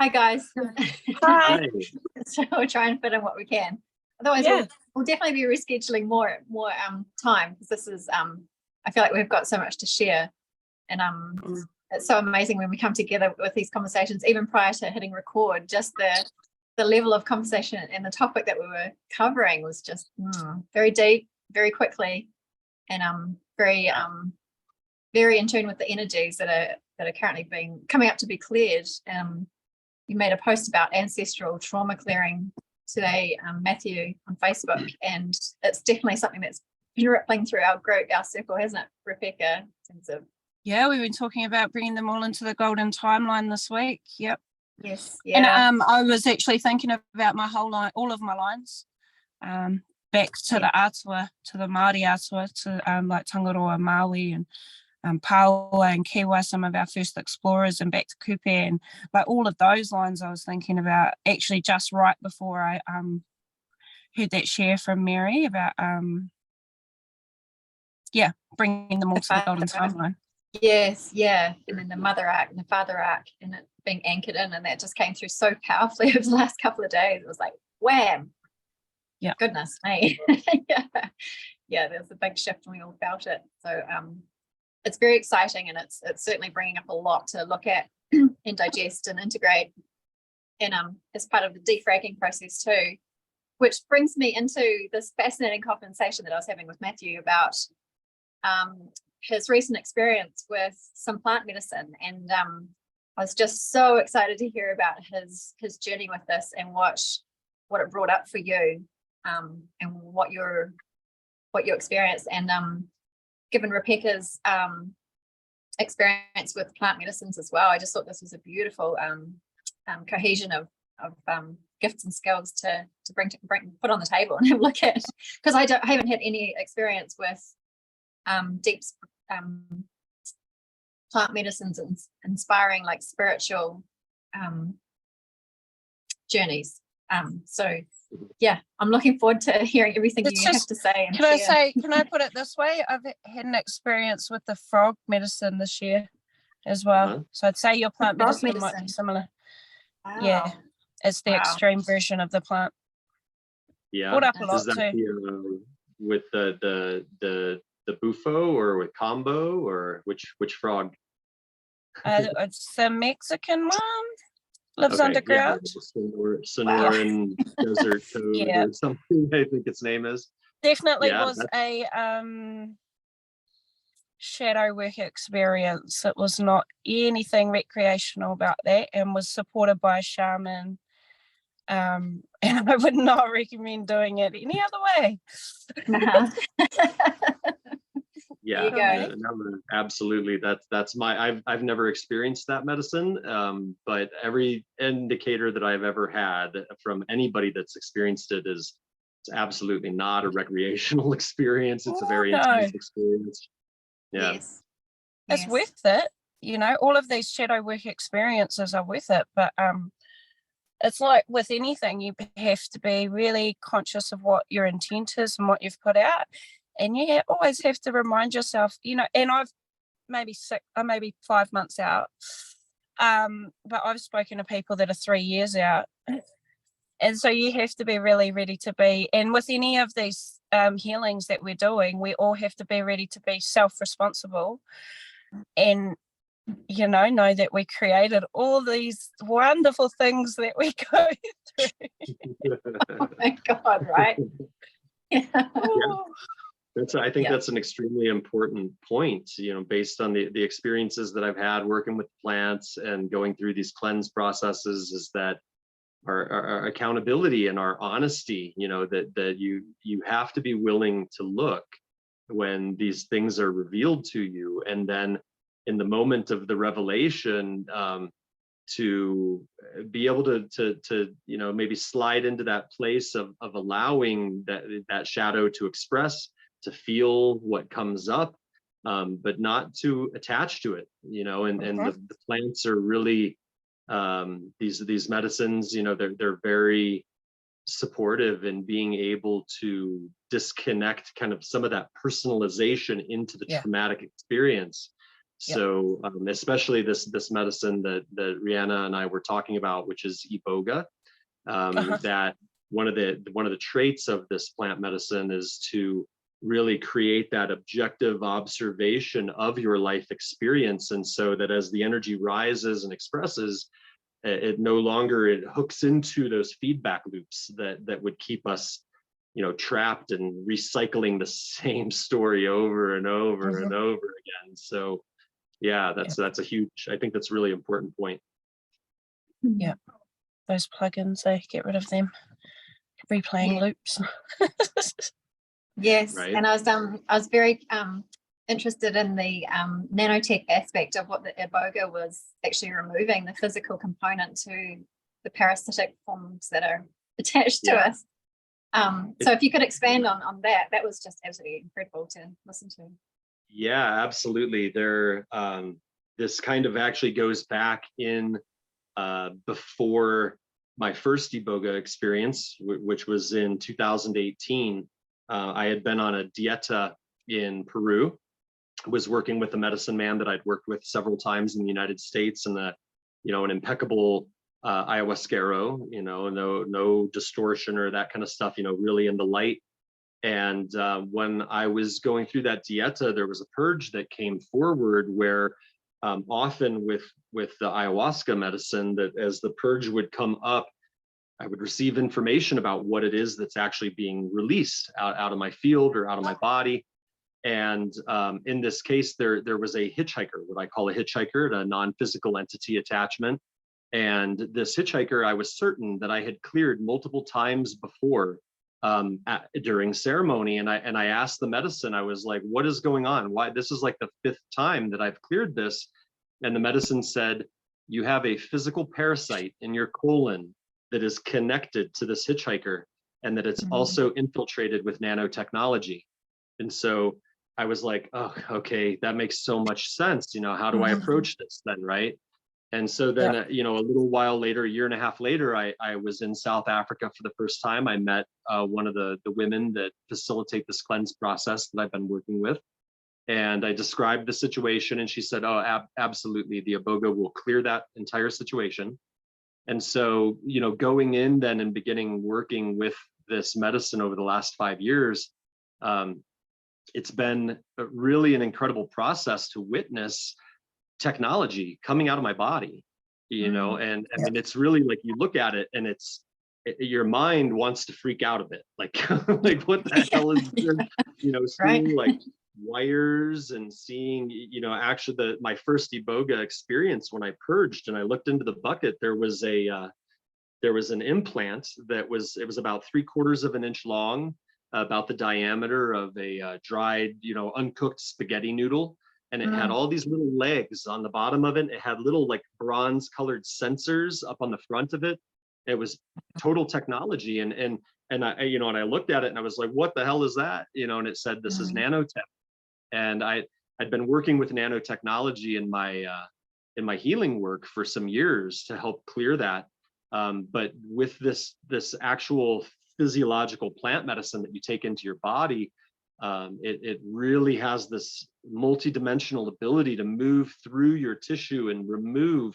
Hi guys. Hi. So we'll try and fit in what we can. Otherwise, we'll definitely be rescheduling more time, because this is I feel like we've got so much to share, and it's so amazing when we come together with these conversations. Even prior to hitting record, just the level of conversation and the topic that we were covering was just very deep, very quickly, and very in tune with the energies that are currently coming up to be cleared. You made a post about ancestral trauma clearing today, Matthew, on Facebook, and it's definitely something that's been rippling through our group, our circle, hasn't it, Ripeka? In terms of, yeah, we've been talking about bringing them all into the golden timeline this week. Yep. Yes. Yeah. And I was actually thinking about my whole line, all of my lines, back to the atua, to the Māori atua, to like Tangaroa, Maui, and Paua and Kiwa, some of our first explorers, and back to Kupe, and like all of those lines I was thinking about actually just right before I heard that share from Mary about bringing them all to the golden timeline. Yes, yeah, and then the mother arc and the father arc, and it being anchored in, and that just came through so powerfully over the last couple of days. It was like wham. Yeah, goodness me. yeah, there's a big shift and we all felt it. So it's very exciting, and it's certainly bringing up a lot to look at and digest and integrate, and as part of the defragging process too, which brings me into this fascinating conversation that I was having with Matthew about his recent experience with some plant medicine, and I was just so excited to hear about his journey with this and what it brought up for you, and what you experienced, and given Ripeka's experience with plant medicines as well, I just thought this was a beautiful cohesion of gifts and skills to put on the table and have a look at, because I haven't had any experience with deep plant medicines and inspiring like spiritual journeys. So yeah, I'm looking forward to hearing everything you have to say. And can I put it this way? I've had an experience with the frog medicine this year as well. So I'd say your plant medicine might be similar. Wow. Yeah, it's the extreme version of the plant. Yeah, brought up a lot is that too. With the bufo, or with combo, or which frog? It's the Mexican one. Lives underground. Yeah, Sonoran desert toad or something, I think its name is. Definitely was a shadow work experience. It was not anything recreational about that, and was supported by a shaman. And I would not recommend doing it any other way. Yeah, no, absolutely. That's I've never experienced that medicine, but every indicator that I've ever had from anybody that's experienced it is it's absolutely not a recreational experience. It's a very intense experience. Yeah, it's worth it. You know, all of these shadow work experiences are worth it, but it's like with anything, you have to be really conscious of what your intent is and what you've put out. And you always have to remind yourself, you know, and I've maybe 5 months out, but I've spoken to people that are 3 years out. And so you have to be really ready to be, and with any of these healings that we're doing, we all have to be ready to be self-responsible and, you know that we created all these wonderful things that we go through. Oh my God, right? Yeah. I think that's an extremely important point, you know, based on the experiences that I've had working with plants and going through these cleanse processes, is that our accountability and our honesty, you know, that you have to be willing to look when these things are revealed to you, and then in the moment of the revelation, to be able to you know, maybe slide into that place of allowing that shadow to express, to feel what comes up, but not to attach to it, you know, and the plants are really these medicines, you know, they're very supportive in being able to disconnect kind of some of that personalization into the traumatic experience. So especially this medicine that Rihanna and I were talking about, which is Iboga, that one of the traits of this plant medicine is to really create that objective observation of your life experience. And so that as the energy rises and expresses, it no longer, it hooks into those feedback loops that would keep us, trapped and recycling the same story over and over and over again. So yeah, that's a huge, I think that's a really important point. Yeah, those plugins, they get rid of them replaying loops. Yes, right. And I was very interested in the nanotech aspect of what the Iboga was actually removing, the physical component to the parasitic forms that are attached to us. So if you could expand on that, that was just absolutely incredible to listen to. Yeah, absolutely. This kind of actually goes back in before my first Iboga experience, which was in 2018. I had been on a dieta in Peru, was working with a medicine man that I'd worked with several times in the United States, and an impeccable ayahuasquero, no distortion or that kind of stuff, really in the light. And when I was going through that dieta, there was a purge that came forward where often with the ayahuasca medicine, that as the purge would come up, I would receive information about what it is that's actually being released out of my field or out of my body. And in this case, there was a hitchhiker, what I call a hitchhiker, a non-physical entity attachment. And this hitchhiker, I was certain that I had cleared multiple times before during ceremony. And I asked the medicine, I was like, what is going on? Why? This is like the 5th time that I've cleared this. And the medicine said, you have a physical parasite in your colon that is connected to this hitchhiker, and that it's also infiltrated with nanotechnology. And so I was like, oh, okay, that makes so much sense. How do I approach this then, right? And so then, a little while later, a year and a half later, I was in South Africa for the first time. I met one of the women that facilitate this cleanse process that I've been working with. And I described the situation, and she said, oh, absolutely, the Iboga will clear that entire situation. And so, going in then and beginning working with this medicine over the last 5 years, it's been really an incredible process to witness technology coming out of my body, and I mean, it's really like, you look at it and your mind wants to freak out a bit, like what the hell is this? Seeing like wires and seeing, actually my first Iboga experience, when I purged and I looked into the bucket, there was an implant that was about 3/4 of an inch long, about the diameter of a dried, uncooked spaghetti noodle. And it had all these little legs on the bottom of it. It had little like bronze colored sensors up on the front of it. It was total technology. And I, and I looked at it and I was like, what the hell is that? And it said, this is Nanotech. And I'd been working with nanotechnology in my healing work for some years to help clear that. But with this actual physiological plant medicine that you take into your body, it really has this multidimensional ability to move through your tissue and remove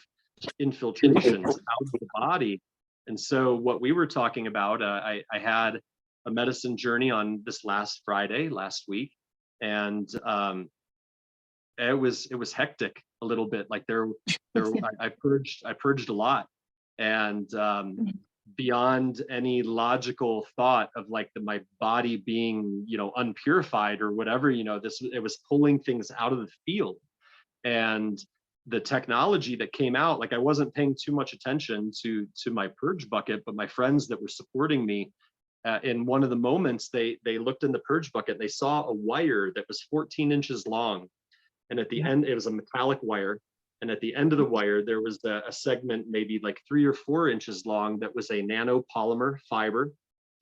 infiltrations out of the body. And so what we were talking about, I had a medicine journey on this last week, and it was hectic a little bit. Like I purged a lot, and beyond any logical thought of like my body being, unpurified or whatever, it was pulling things out of the field. And the technology that came out, like I wasn't paying too much attention to my purge bucket, but my friends that were supporting me, in one of the moments, they looked in the purge bucket, they saw a wire that was 14 inches long. And at the end, it was a metallic wire. And at the end of the wire, there was a segment maybe like 3 or 4 inches long that was a nanopolymer fiber.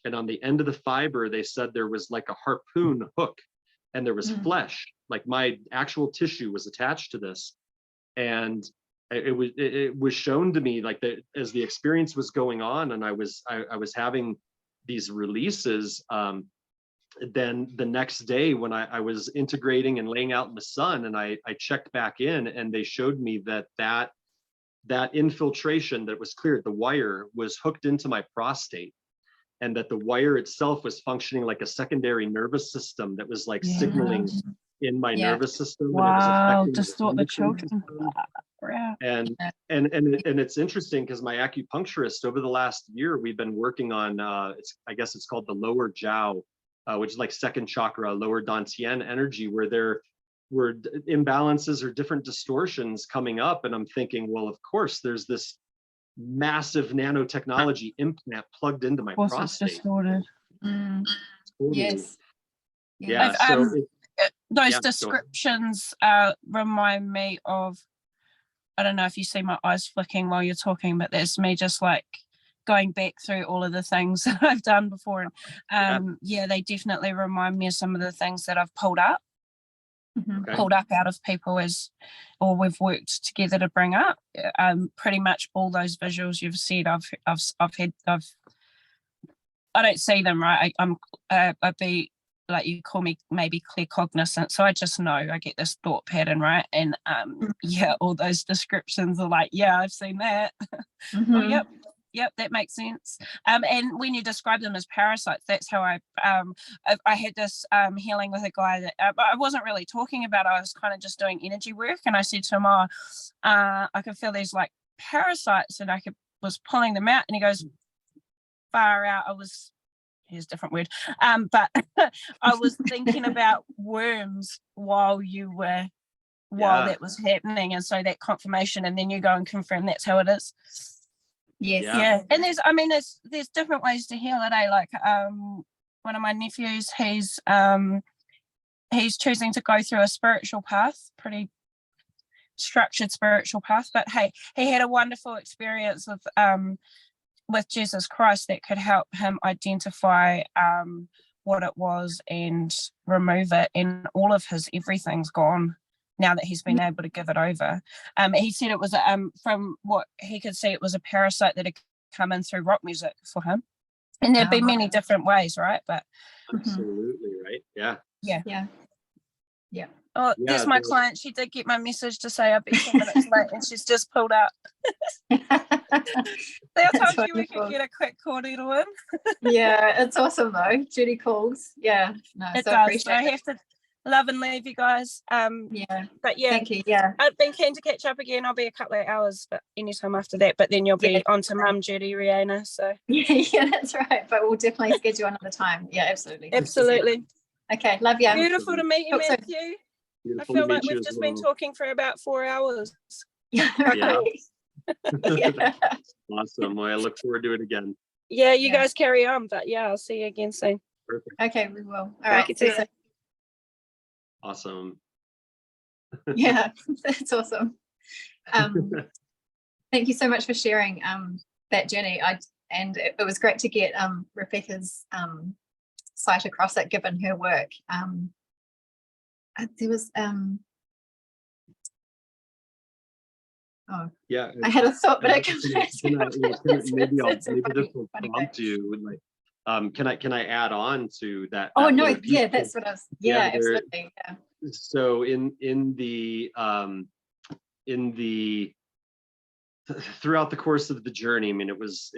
And on the end of the fiber, they said there was like a harpoon hook, and there was flesh, like my actual tissue was attached to this. And it was shown to me like that as the experience was going on, and I was having these releases. then the next day when I was integrating and laying out in the sun, and I checked back in, and they showed me that infiltration that was cleared, the wire was hooked into my prostate, and that the wire itself was functioning like a secondary nervous system that was like signaling in my nervous system. Wow, and it was distort the affecting children. and it's interesting because my acupuncturist over the last year, we've been working on I guess it's called the lower jiao, which is like second chakra, lower dantian energy, where there were imbalances or different distortions coming up. And I'm thinking, well, of course there's this massive nanotechnology implant plugged into my prostate. Distorted. Totally. Yes. Yeah. So those descriptions remind me of, I don't know if you see my eyes flicking while you're talking, but that's me just like going back through all of the things that I've done before. And they definitely remind me of some of the things that I've pulled up. Pulled up out of people or we've worked together to bring up. Pretty much all those visuals you've said, I've had. I don't see them, right? I'd be like, you call me maybe clear cognizant, so I just know, I get this thought pattern, right? And all those descriptions are like, I've seen that. Oh, yep, that makes sense. And when you describe them as parasites, that's how I had this healing with a guy that I wasn't really talking about. I was kind of just doing energy work, and I said to him, I could feel these like parasites, and was pulling them out, and he goes, far out. Here's a different word, but I was thinking about worms while that was happening, and so that confirmation, and then you go and confirm that's how it is. Yes. And there's different ways to heal it. Like one of my nephews, he's choosing to go through a spiritual path, pretty structured spiritual path, but hey, he had a wonderful experience with Jesus Christ that could help him identify what it was and remove it, and all of his everything's gone now that he's been able to give it over. He said it was from what he could see, it was a parasite that had come in through rock music for him, and there'd be many different ways, right? But absolutely right. Oh, there's my client. She did get my message to say I'll be 10 minutes late, and she's just pulled out. I told you we could get a quick coordinator in. It's awesome though. Judy calls. It does. So I have to love and leave you guys. But thank you. I've been keen to catch up again. I'll be a couple of hours, but anytime after that. But then you'll be on to mum duty, Rihanna. So that's right. But we'll definitely schedule another time. Absolutely. Okay, love you. Beautiful to meet you, Matthew. I feel like we've just been talking for about 4 hours. Awesome. Well, I look forward to it again. You guys carry on, but I'll see you again soon. Perfect. Okay, we will. All right. Awesome. That's awesome. Thank you so much for sharing that journey. And it was great to get Ripeka's sight across that, given her work. There was I had a thought, but I can't. Maybe this will prompt you. Like, can I add on to that? Oh no, that's what I was. Absolutely. So in the throughout the course of the journey, I mean, it was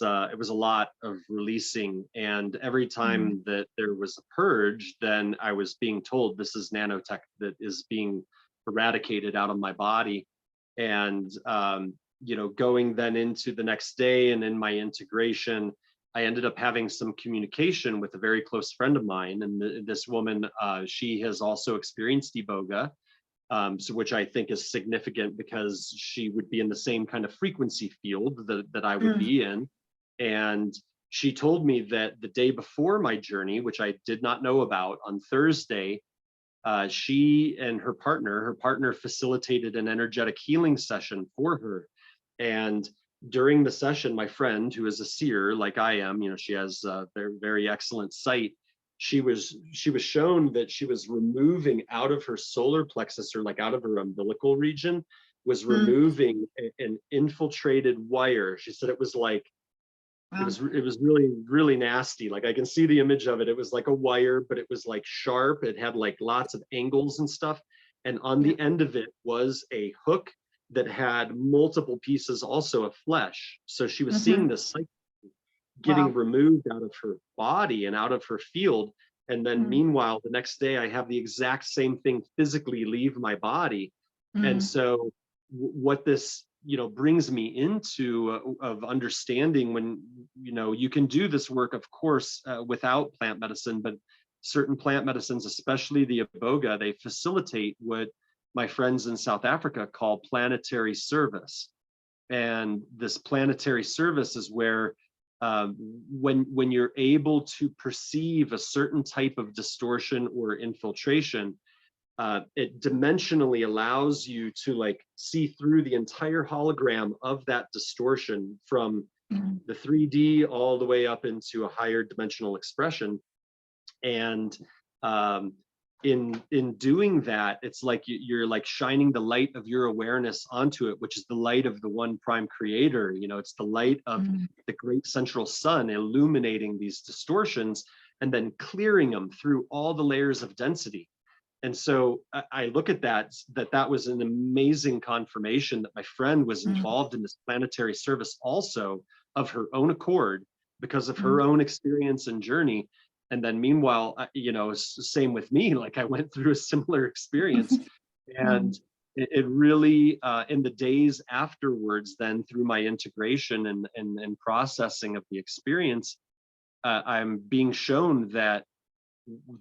a lot of releasing, and every time that there was a purge, then I was being told this is nanotech that is being eradicated out of my body. And going then into the next day and in my integration, I ended up having some communication with a very close friend of mine, and this woman, she has also experienced Iboga. So which I think is significant because she would be in the same kind of frequency field that I would be in. And she told me that the day before my journey, which I did not know about, on Thursday, she and her partner facilitated an energetic healing session for her. And during the session, my friend, who is a seer like I am, she has very, very excellent sight. She was shown that she was removing out of her solar plexus, or like out of her umbilical region, was removing an infiltrated wire. She said it was like It was really, really nasty. Like I can see the image of it. It was like a wire, but it was like sharp. It had like lots of angles and stuff. And on the end of it was a hook that had multiple pieces also of flesh. So she was seeing this cycle getting removed out of her body and out of her field. And then meanwhile, the next day I have the exact same thing physically leave my body. And so what this, brings me into of understanding when, you can do this work, of course, without plant medicine, but certain plant medicines, especially the Iboga, they facilitate what my friends in South Africa call planetary service. And this planetary service is where when you're able to perceive a certain type of distortion or infiltration, it dimensionally allows you to like see through the entire hologram of that distortion from the 3D all the way up into a higher dimensional expression. And in doing that, it's like you're like shining the light of your awareness onto it, which is the light of the one prime creator. It's the light of the great central sun illuminating these distortions and then clearing them through all the layers of density. And so I look at that was an amazing confirmation that my friend was involved in this planetary service also of her own accord because of her own experience and journey. And then meanwhile, same with me, like I went through a similar experience. And it really, in the days afterwards, then through my integration and processing of the experience, I'm being shown that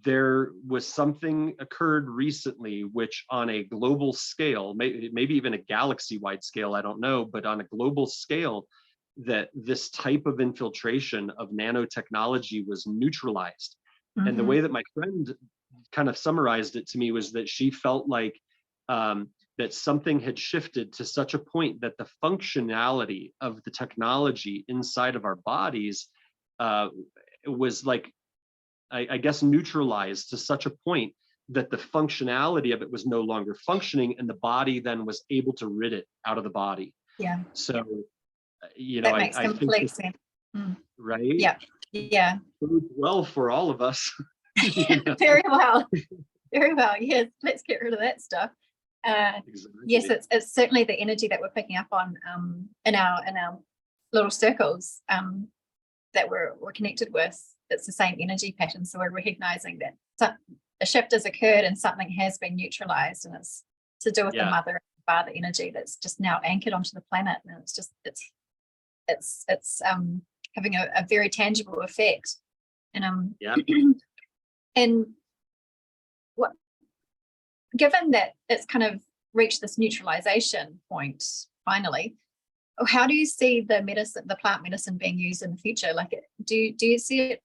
there was something occurred recently, which on a global scale, maybe even a galaxy-wide scale, I don't know, but on a global scale, that this type of infiltration of nanotechnology was neutralized. And the way that my friend kind of summarized it to me was that she felt like that something had shifted to such a point that the functionality of the technology inside of our bodies was like, I guess, neutralized to such a point that the functionality of it was no longer functioning, and the body then was able to rid it out of the body. Yeah. So, that makes complete sense. Right? Yeah. Yeah. Well, for all of us. Very well. Very well. Yes. Let's get rid of that stuff. Exactly. Yes, it's certainly the energy that we're picking up on in our little circles that we're connected with. It's the same energy pattern. So we're recognizing that a shift has occurred and something has been neutralized, and it's to do with the mother and father energy that's just now anchored onto the planet. And it's just it's having a very tangible effect. And and what, given that it's kind of reached this neutralization point finally, how do you see the plant medicine being used in the future? Like, do you see it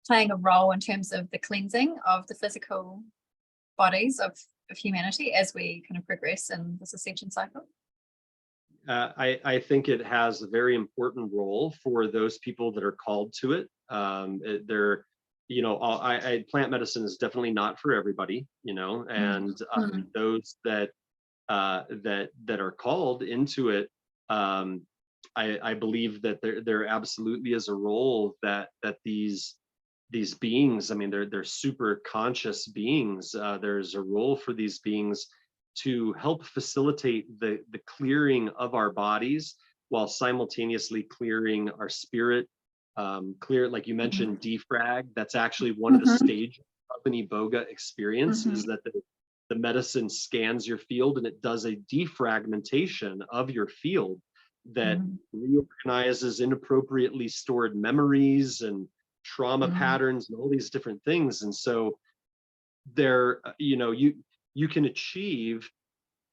playing a role in terms of the cleansing of the physical bodies of humanity as we kind of progress in this ascension cycle? I think it has a very important role for those people that are called to it. They're, plant medicine is definitely not for everybody, and those that are called into it, I believe that there absolutely is a role that these beings, I mean, they're super conscious beings. There's a role for these beings to help facilitate the clearing of our bodies while simultaneously clearing our spirit. Clear, like you mentioned, defrag. That's actually one of the stages of an Iboga experience, is that the medicine scans your field and it does a defragmentation of your field that reorganizes inappropriately stored memories and trauma patterns and all these different things. And so there, you can achieve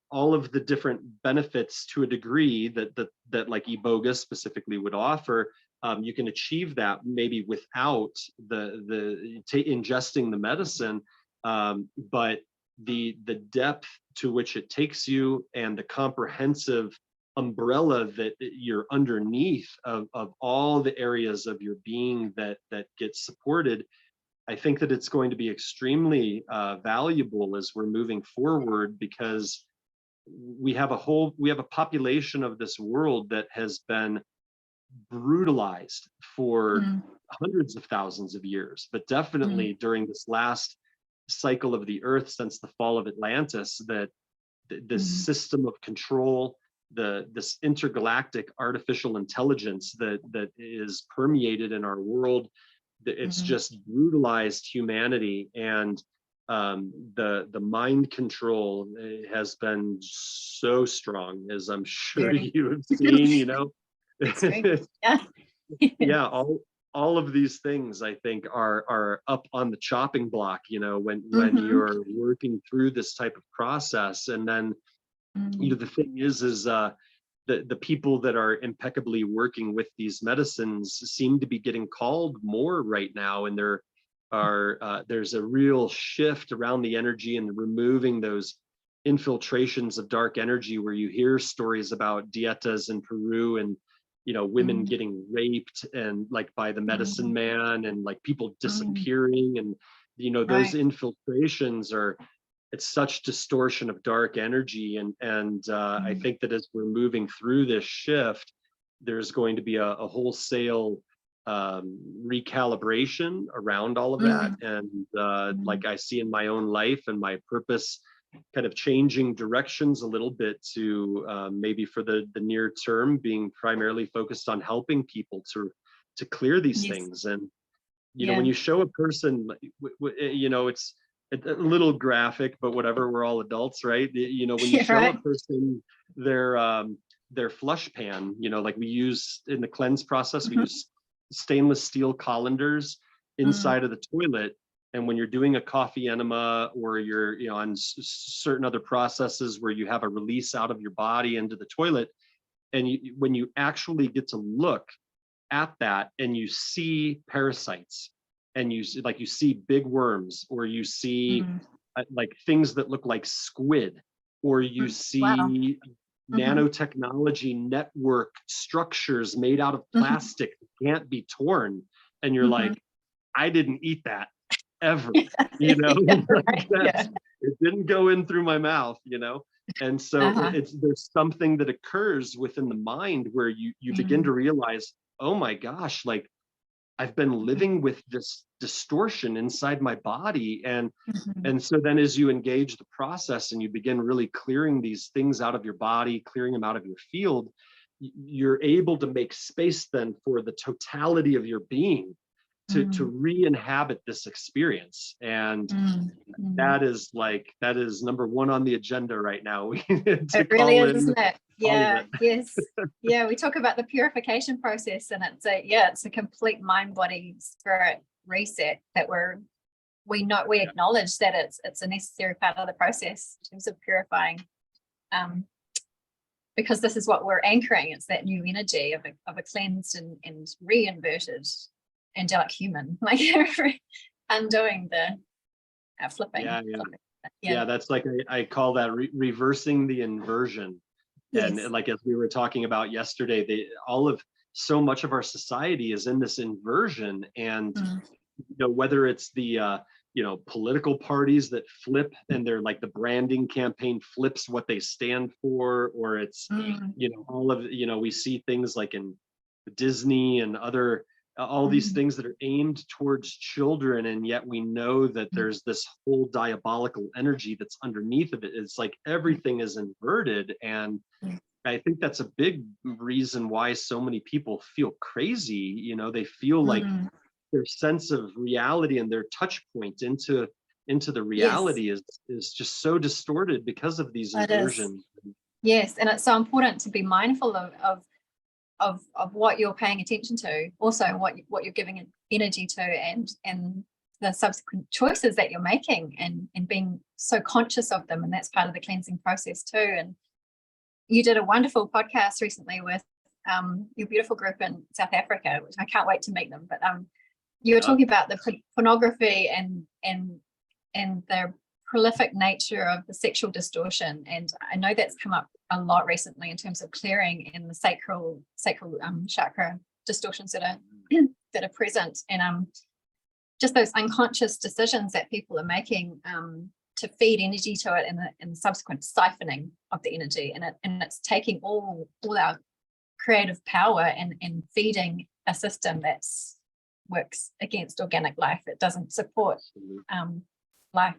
all of the different benefits to a degree that like Iboga specifically would offer. You can achieve that maybe without ingesting the medicine, but the depth to which it takes you and the comprehensive umbrella that you're underneath of all the areas of your being that gets supported, I think that it's going to be extremely valuable as we're moving forward, because we have a population of this world that has been brutalized for hundreds of thousands of years, but definitely during this last cycle of the Earth since the fall of Atlantis, that this system of control, this intergalactic artificial intelligence that is permeated in our world, it's just brutalized humanity. And the mind control has been so strong, as I'm sure you have seen, you know. Yeah, all of these things I think are up on the chopping block, you know, when you're working through this type of process. And then you know, the thing is the people that are impeccably working with these medicines seem to be getting called more right now, and there's a real shift around the energy and removing those infiltrations of dark energy, where you hear stories about dietas in Peru, and you know, women getting raped and like by the medicine man, and like people disappearing, and you know, those infiltrations it's such distortion of dark energy. And I think that as we're moving through this shift, there's going to be a wholesale recalibration around all of that. And like I see in my own life and my purpose kind of changing directions a little bit to maybe for the near term being primarily focused on helping people to clear these things. And you know, when you show a person, you know, it's a little graphic, but whatever, we're all adults, right? You know, when you show a person their flush pan, you know, like we use in the cleanse process, we use stainless steel colanders inside of the toilet. And when you're doing a coffee enema, or you're, you know, on certain other processes where you have a release out of your body into the toilet, and when you actually get to look at that and you see parasites, and you see big worms, or you see like things that look like squid, or you see nanotechnology network structures made out of plastic that can't be torn, and you're like, I didn't eat that ever, you know. It didn't go in through my mouth, you know. And so there's something that occurs within the mind where you begin to realize, oh my gosh, like I've been living with this distortion inside my body. And so then as you engage the process and you begin really clearing these things out of your body, clearing them out of your field, you're able to make space then for the totality of your being to re-inhabit this experience. And that is number one on the agenda right now. It really is, isn't it? Yeah, yes. Yeah, we talk about the purification process, and it's a complete mind, body, spirit reset that we acknowledge that it's a necessary part of the process in terms of purifying, because this is what we're anchoring. It's that new energy of a cleansed and re-inverted angelic human, like undoing the flipping. Yeah, that's like I call that reversing the inversion. And like as we were talking about yesterday, so much of our society is in this inversion. And you know, whether it's the you know, political parties that flip, and they're like the branding campaign flips what they stand for, or it's you know, all of, you know, we see things like in Disney and other all these things that are aimed towards children, and yet we know that there's this whole diabolical energy that's underneath of it. It's like everything is inverted, and I think that's a big reason why so many people feel crazy. You know, they feel like their sense of reality and their touch point into the reality is just so distorted because of these inversions. Yes, and it's so important to be mindful of what you're paying attention to, also what you're giving energy to, and the subsequent choices that you're making, and being so conscious of them. And that's part of the cleansing process too. And you did a wonderful podcast recently with your beautiful group in South Africa, which I can't wait to meet them. But you were talking about the pornography and the prolific nature of the sexual distortion, and I know that's come up a lot recently in terms of clearing in the sacral chakra distortions that are present, and just those unconscious decisions that people are making to feed energy to it, and the subsequent siphoning of the energy, and it's taking all our creative power and feeding a system that works against organic life. It doesn't support life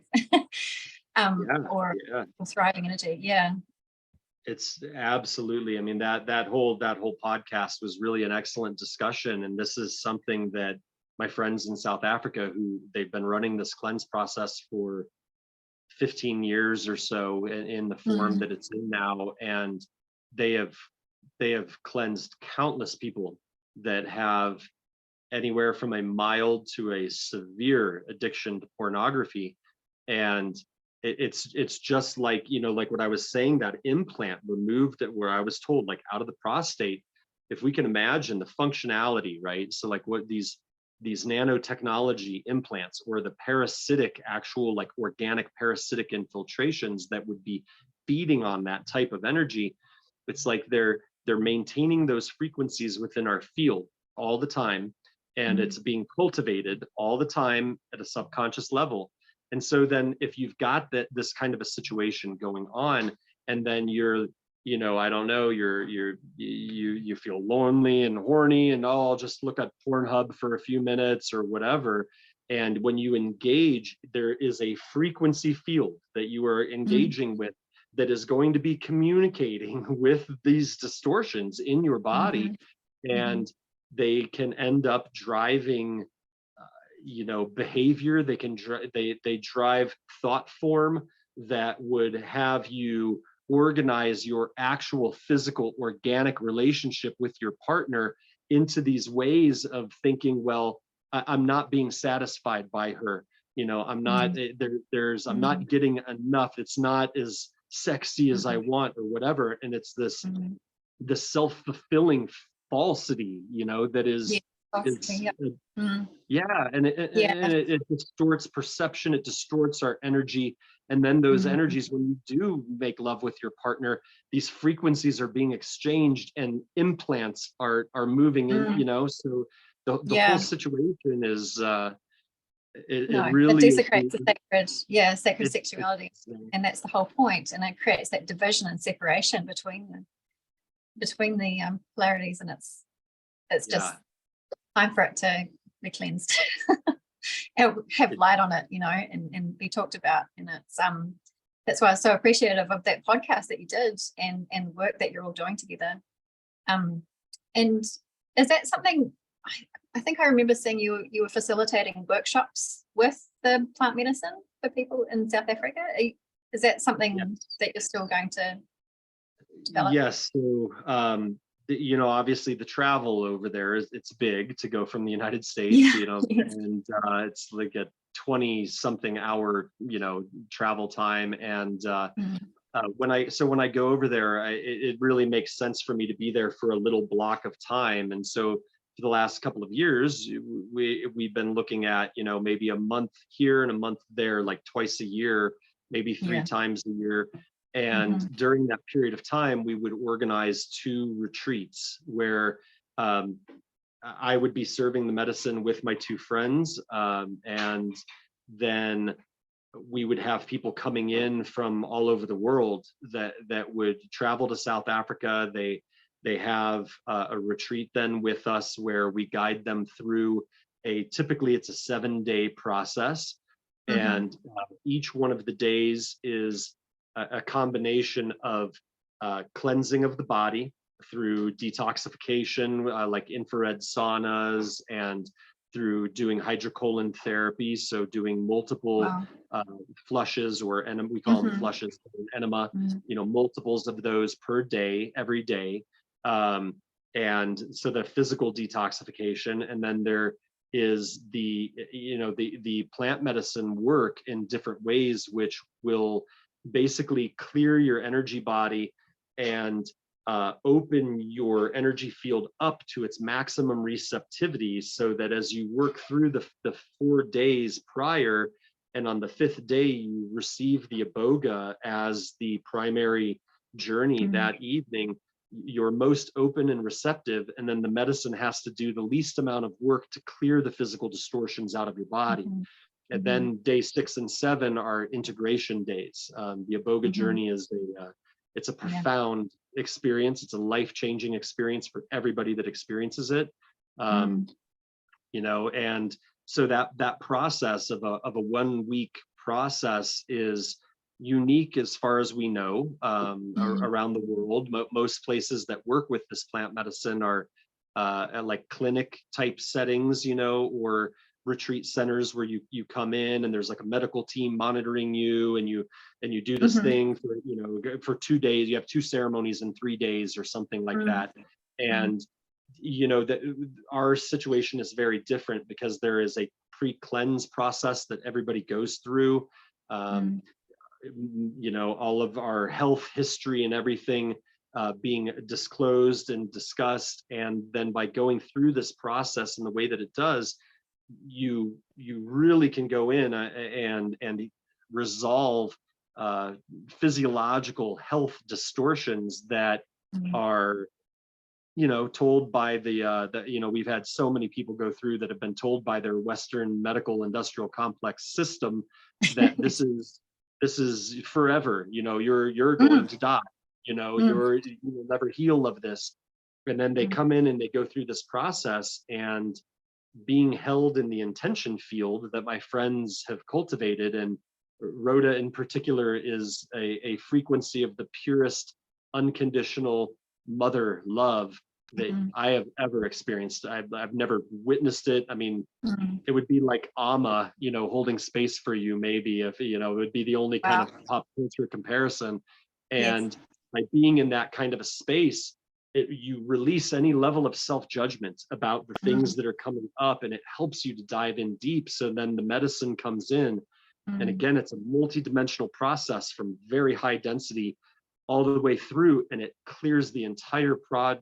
or thriving energy. Yeah. It's absolutely, I mean, that whole podcast was really an excellent discussion. And this is something that my friends in South Africa, who they've been running this cleanse process for 15 years or so in the form that it's in now. And they have cleansed countless people that have anywhere from a mild to a severe addiction to pornography. And it's just like, like what I was saying, that implant removed it, where I was told, like, out of the prostate, if we can imagine the functionality, right? So like what these nanotechnology implants, or the parasitic, actual like organic parasitic infiltrations that would be feeding on that type of energy, it's like they're maintaining those frequencies within our field all the time, and it's being cultivated all the time at a subconscious level. And so then if you've got this kind of a situation going on, and then you're, I don't know, you feel lonely and horny, and I'll just look at Pornhub for a few minutes or whatever. And when you engage, there is a frequency field that you are engaging with that is going to be communicating with these distortions in your body, and they can end up driving behavior. They can they drive thought form that would have you organize your actual physical organic relationship with your partner into these ways of thinking, well, I'm not being satisfied by her, I'm not I'm not getting enough, it's not as sexy as I want, or whatever. And it's this self-fulfilling falsity, that is and it distorts perception, it distorts our energy. And then those energies, when you do make love with your partner, these frequencies are being exchanged, and implants are moving in, so the whole situation is it really desecrates the sacred sexuality, and that's the whole point. And it creates that division and separation between the polarities, and it's just time for it to be cleansed. have light on it, and be talked about. And it's that's why I'm so appreciative of that podcast that you did, and work that you're all doing together. And is that something, I think I remember seeing you were facilitating workshops with the plant medicine for people in South Africa. Is that something that you're still going to develop? Yes. So obviously the travel over there it's big to go from the United States, and it's like a 20-something hour, travel time. And when I go over there, it really makes sense for me to be there for a little block of time. And so for the last couple of years, we've been looking at, maybe a month here and a month there, like twice a year, maybe 3 times a year. And during that period of time, we would organize 2 retreats where I would be serving the medicine with my 2 friends. And then we would have people coming in from all over the world that would travel to South Africa. They have a retreat then with us where we guide them through typically it's a 7-day process. And each one of the days is a combination of cleansing of the body through detoxification, like infrared saunas, and through doing hydrocolon therapy. So doing multiple flushes, or we call them flushes, enema, multiples of those per day, every day. And so the physical detoxification, and then there is the plant medicine work in different ways, which will basically clear your energy body and open your energy field up to its maximum receptivity, so that as you work through the 4 days prior, and on the 5th day you receive the Iboga as the primary journey that evening, you're most open and receptive, and then the medicine has to do the least amount of work to clear the physical distortions out of your body. And then day 6 and 7 are integration days. The Iboga journey is it's a profound experience. It's a life-changing experience for everybody that experiences it. You know, and so that process of a 1 week process is unique as far as we know around the world. Most places that work with this plant medicine are like clinic type settings, you know, or retreat centers where you come in and there's like a medical team monitoring you, and you do this thing for, you know, for 2 days. You have 2 ceremonies in 3 days or something like that. And you know, that our situation is very different because there is a pre-cleanse process that everybody goes through. You know, all of our health history and everything being disclosed and discussed, and then by going through this process in the way that it does, you really can go in and resolve physiological health distortions that are, you know, told by the you know, we've had so many people go through that have been told by their Western medical industrial complex system that this is forever, you know, you're going to die, you know, you will never heal of this. And then they come in and they go through this process, and being held in the intention field that my friends have cultivated, and Rhoda in particular is a frequency of the purest, unconditional mother love that I have ever experienced. I've never witnessed it. I mean, it would be like Amma, you know, holding space for you, maybe, if, you know, it would be the only kind of pop culture comparison. And by being in that kind of a space, you release any level of self-judgment about the things that are coming up, and it helps you to dive in deep. So then the medicine comes in, and again, it's a multi-dimensional process from very high density all the way through, and it clears the entire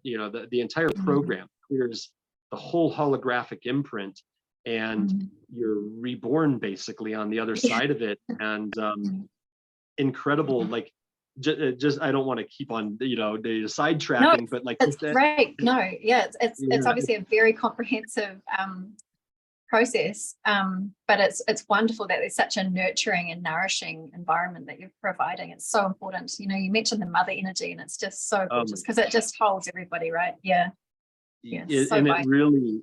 the entire program, clears the whole holographic imprint, and you're reborn basically on the other side of it. And incredible, like just I don't want to keep on, you know, the sidetracking, but like it's great. No, yeah, it's obviously a very comprehensive process, but it's wonderful that there's such a nurturing and nourishing environment that you're providing. It's so important. You know, you mentioned the mother energy, and it's just so gorgeous because it just holds everybody, right? Yeah, so and it really,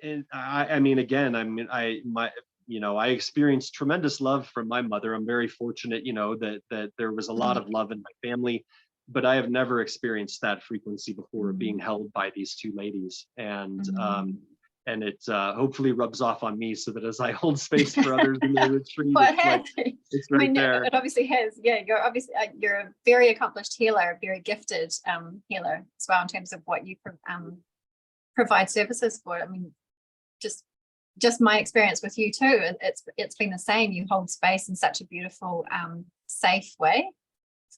and I mean, again, you know, I experienced tremendous love from my mother. I'm very fortunate, you know, that there was a lot of love in my family, but I have never experienced that frequency before, being held by these 2 ladies. And it hopefully rubs off on me, so that as I hold space for others in the retreat, it's right, I mean, there. It obviously has. Yeah, you're a very accomplished healer, a very gifted healer as well in terms of what you provide services for. I mean, just my experience with you too. It's been the same. You hold space in such a beautiful, safe way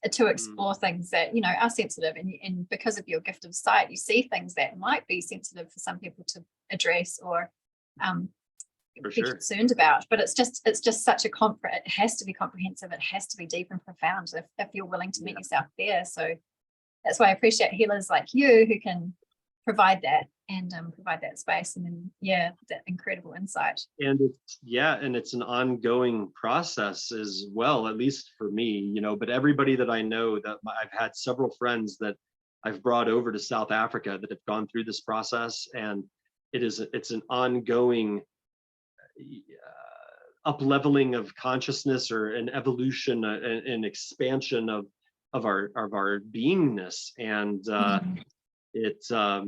to explore things that, you know, are sensitive, and because of your gift of sight, you see things that might be sensitive for some people to address or be concerned about. But it's just such a it has to be comprehensive, it has to be deep and profound if you're willing to meet yourself there. So that's why I appreciate healers like you who can provide that and provide that space, and then that incredible insight. And it's an ongoing process as well, at least for me, you know. But everybody that I know, that I've had several friends that I've brought over to South Africa that have gone through this process, and it's an ongoing up-leveling of consciousness, or an evolution, an expansion of our beingness. And it's I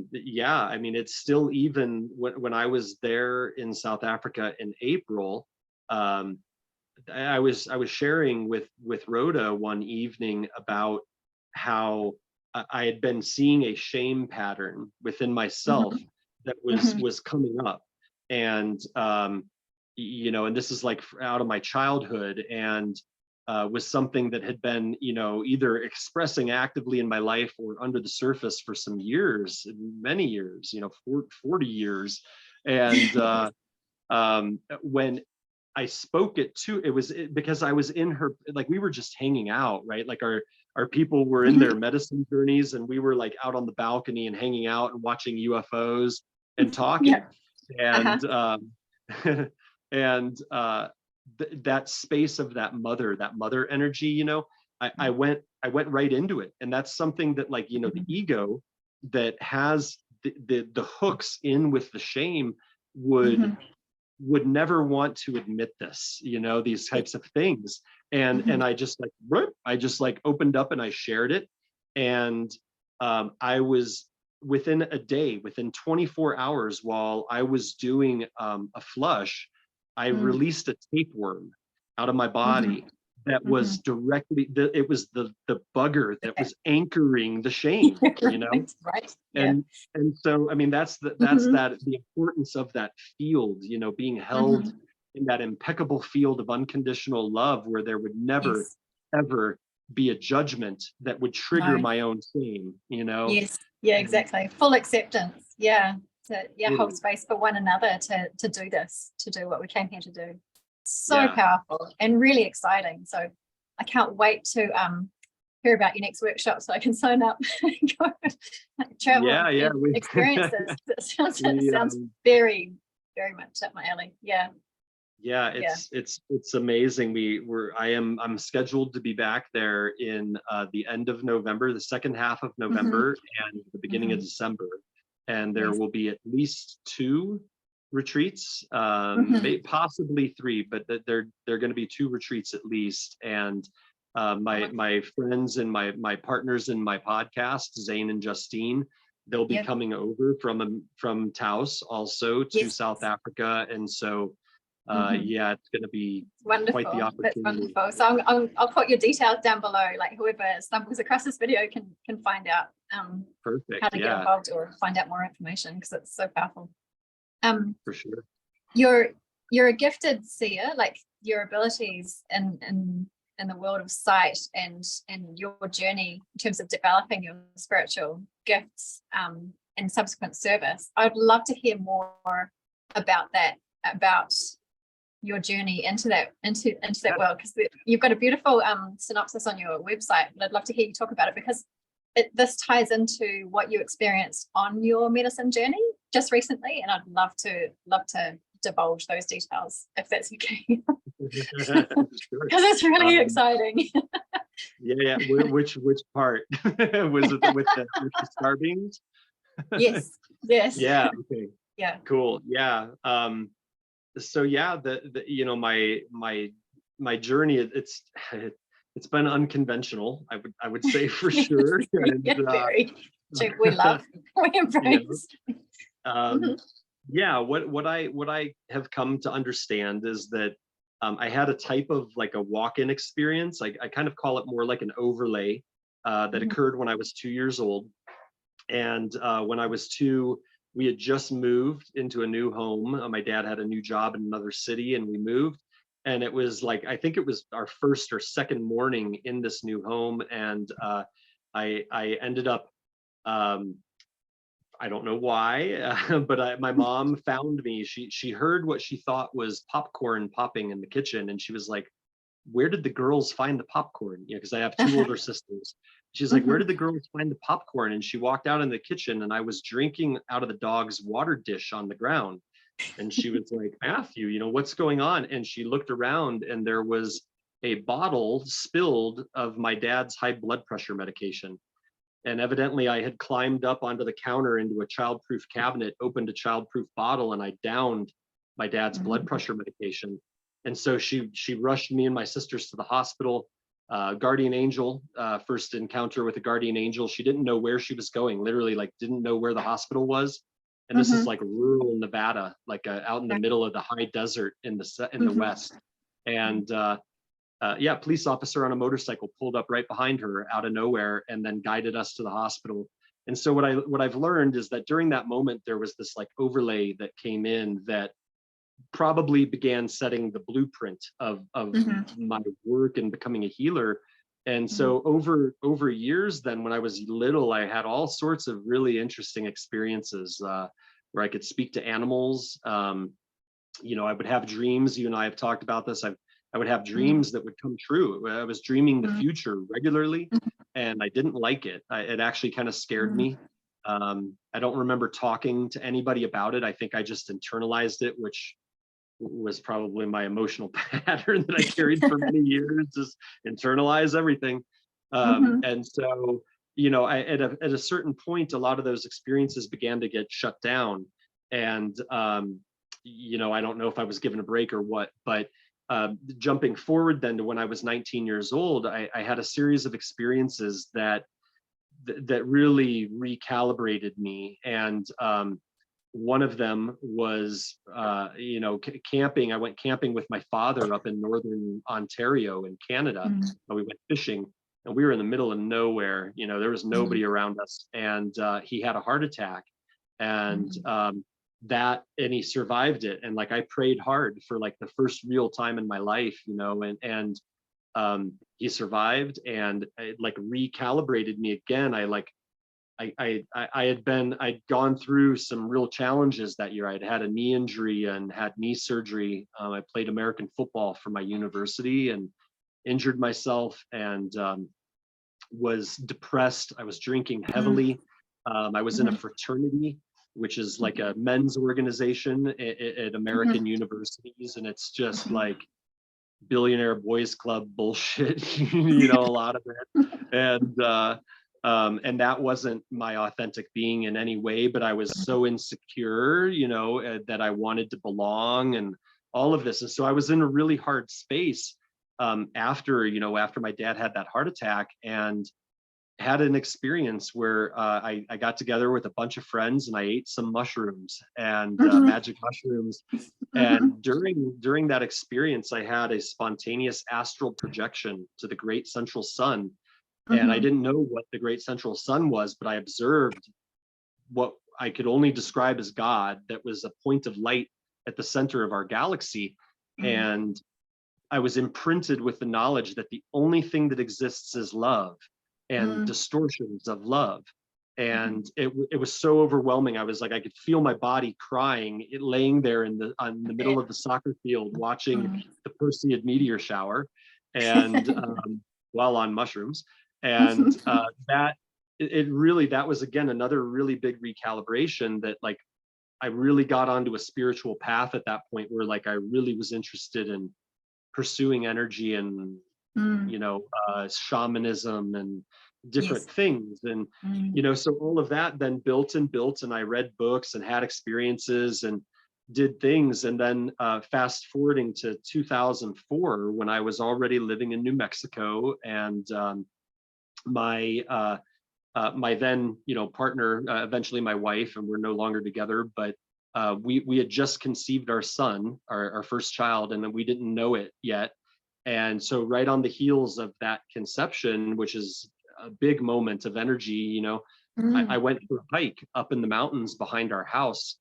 mean, it's still, even when I was there in South Africa in April, I was sharing with Rhoda one evening about how I had been seeing a shame pattern within myself that was coming up, and you know, and this is like out of my childhood, and was something that had been, you know, either expressing actively in my life or under the surface for some years, many years, you know, 40 years. And when I spoke it to, it was because I was in her, like, we were just hanging out, right? Like our people were in their medicine journeys, and we were like out on the balcony and hanging out and watching UFOs and talking. And that space of that mother energy, you know, I went I went right into it. And that's something that, like, you know, the ego that has the hooks in with the shame would never want to admit this, you know, these types of things. And I just like opened up and I shared it. And I was within a day, within 24 hours, while I was doing a flush, I released a tapeworm out of my body that was directly, it was the bugger that was anchoring the shame, you know? Right. And so, I mean, that's the importance of that field, you know, being held in that impeccable field of unconditional love, where there would never, ever be a judgment that would trigger my own shame, you know? Yes. Yeah, exactly. Full acceptance. Yeah. To hold space for one another to do this, to do what we came here to do. So powerful and really exciting. So I can't wait to hear about your next workshop so I can sign up and go travel and experience this. It sounds very, very much up my alley. Yeah. Yeah, it's amazing. I'm scheduled to be back there in the end of November, the second half of November, and the beginning of December. And there will be at least 2 retreats, possibly 3, but they're going to be 2 retreats at least. And my friends and my partners in my podcast, Zane and Justine, they'll be coming over from Taos also to South Africa, and so it's going to be quite the opportunity. That's wonderful. So I'll put your details down below, like whoever stumbles across this video can find out how to get involved or find out more information, because it's so powerful. For sure. You're a gifted seer, like your abilities in the world of sight and your journey in terms of developing your spiritual gifts and subsequent service. I'd love to hear more about that, about your journey into that world, because you've got a beautiful synopsis on your website, but I'd love to hear you talk about it, because this ties into what you experienced on your medicine journey just recently, and I'd love to divulge those details if that's okay. Sure. Because it's really exciting. Which part was it with the star beams? Yes. Yeah. Okay. Yeah. Cool. Yeah. So the you know, my journey, it's been unconventional, I would say, for sure. And, very. We love, we embrace. What I have come to understand is that I had a type of like a walk-in experience. I kind of call it more like an overlay that occurred when I was 2 years old. And when I was 2, we had just moved into a new home. My dad had a new job in another city, and we moved. And it was like, I think it was our first or second morning in this new home. And I ended up, I don't know why, but my mom found me. She heard what she thought was popcorn popping in the kitchen. And she was like, where did the girls find the popcorn? You know, because I have 2 older sisters. She's like, where did the girls find the popcorn? And she walked out in the kitchen, and I was drinking out of the dog's water dish on the ground. And she was like, Matthew, you know, what's going on? And she looked around, and there was a bottle spilled of my dad's high blood pressure medication. And evidently I had climbed up onto the counter into a childproof cabinet, opened a childproof bottle, and I downed my dad's blood pressure medication. And so she rushed me and my sisters to the hospital. Guardian angel, first encounter with a guardian angel. She didn't know where she was going, literally, like didn't know where the hospital was. And this is like rural Nevada, like out in the middle of the high desert in the west. And police officer on a motorcycle pulled up right behind her out of nowhere and then guided us to the hospital. And so what I've learned is that during that moment, there was this like overlay that came in that probably began setting the blueprint of my work and becoming a healer. And so over years, then when I was little, I had all sorts of really interesting experiences where I could speak to animals. You know, I would have dreams. You and I have talked about this. I would have dreams that would come true. I was dreaming the future regularly, and I didn't like it. It actually kind of scared me. I don't remember talking to anybody about it. I think I just internalized it, which was probably my emotional pattern that I carried for many years, just internalize everything. And so, at a certain point, a lot of those experiences began to get shut down. And, I don't know if I was given a break or what, but jumping forward then to when I was 19 years old, I had a series of experiences that really recalibrated me. And one of them was, camping. I went camping with my father up in northern Ontario in Canada. And we went fishing, and we were in the middle of nowhere. There was nobody around us, and he had a heart attack, and he survived it. And like, I prayed hard for like the first real time in my life, and he survived, and it like recalibrated me again. I'd gone through some real challenges that year. I'd had a knee injury and had knee surgery. I played American football for my university and injured myself, and was depressed. I was drinking heavily. I was in a fraternity, which is like a men's organization at American universities. And it's just like billionaire boys club bullshit, a lot of it. And that wasn't my authentic being in any way, but I was so insecure, that I wanted to belong and all of this. And so I was in a really hard space after my dad had that heart attack, and had an experience where I got together with a bunch of friends, and I ate some mushrooms and magic mushrooms. And during that experience, I had a spontaneous astral projection to the great central sun. And I didn't know what the great central sun was, but I observed what I could only describe as God, that was a point of light at the center of our galaxy. And I was imprinted with the knowledge that the only thing that exists is love and distortions of love. And it was so overwhelming. I was like, I could feel my body crying, laying there on the middle of the soccer field, watching the Perseid meteor shower, and while on mushrooms. And that was again another really big recalibration, that like I really got onto a spiritual path at that point, where like I really was interested in pursuing energy and shamanism and different things. And so all of that then built, and I read books and had experiences and did things. And then fast forwarding to 2004, when I was already living in New Mexico, and my then partner, eventually my wife, and we're no longer together, but we had just conceived our son, our first child, and we didn't know it yet. And so right on the heels of that conception, which is a big moment of energy, I went for a hike up in the mountains behind our house.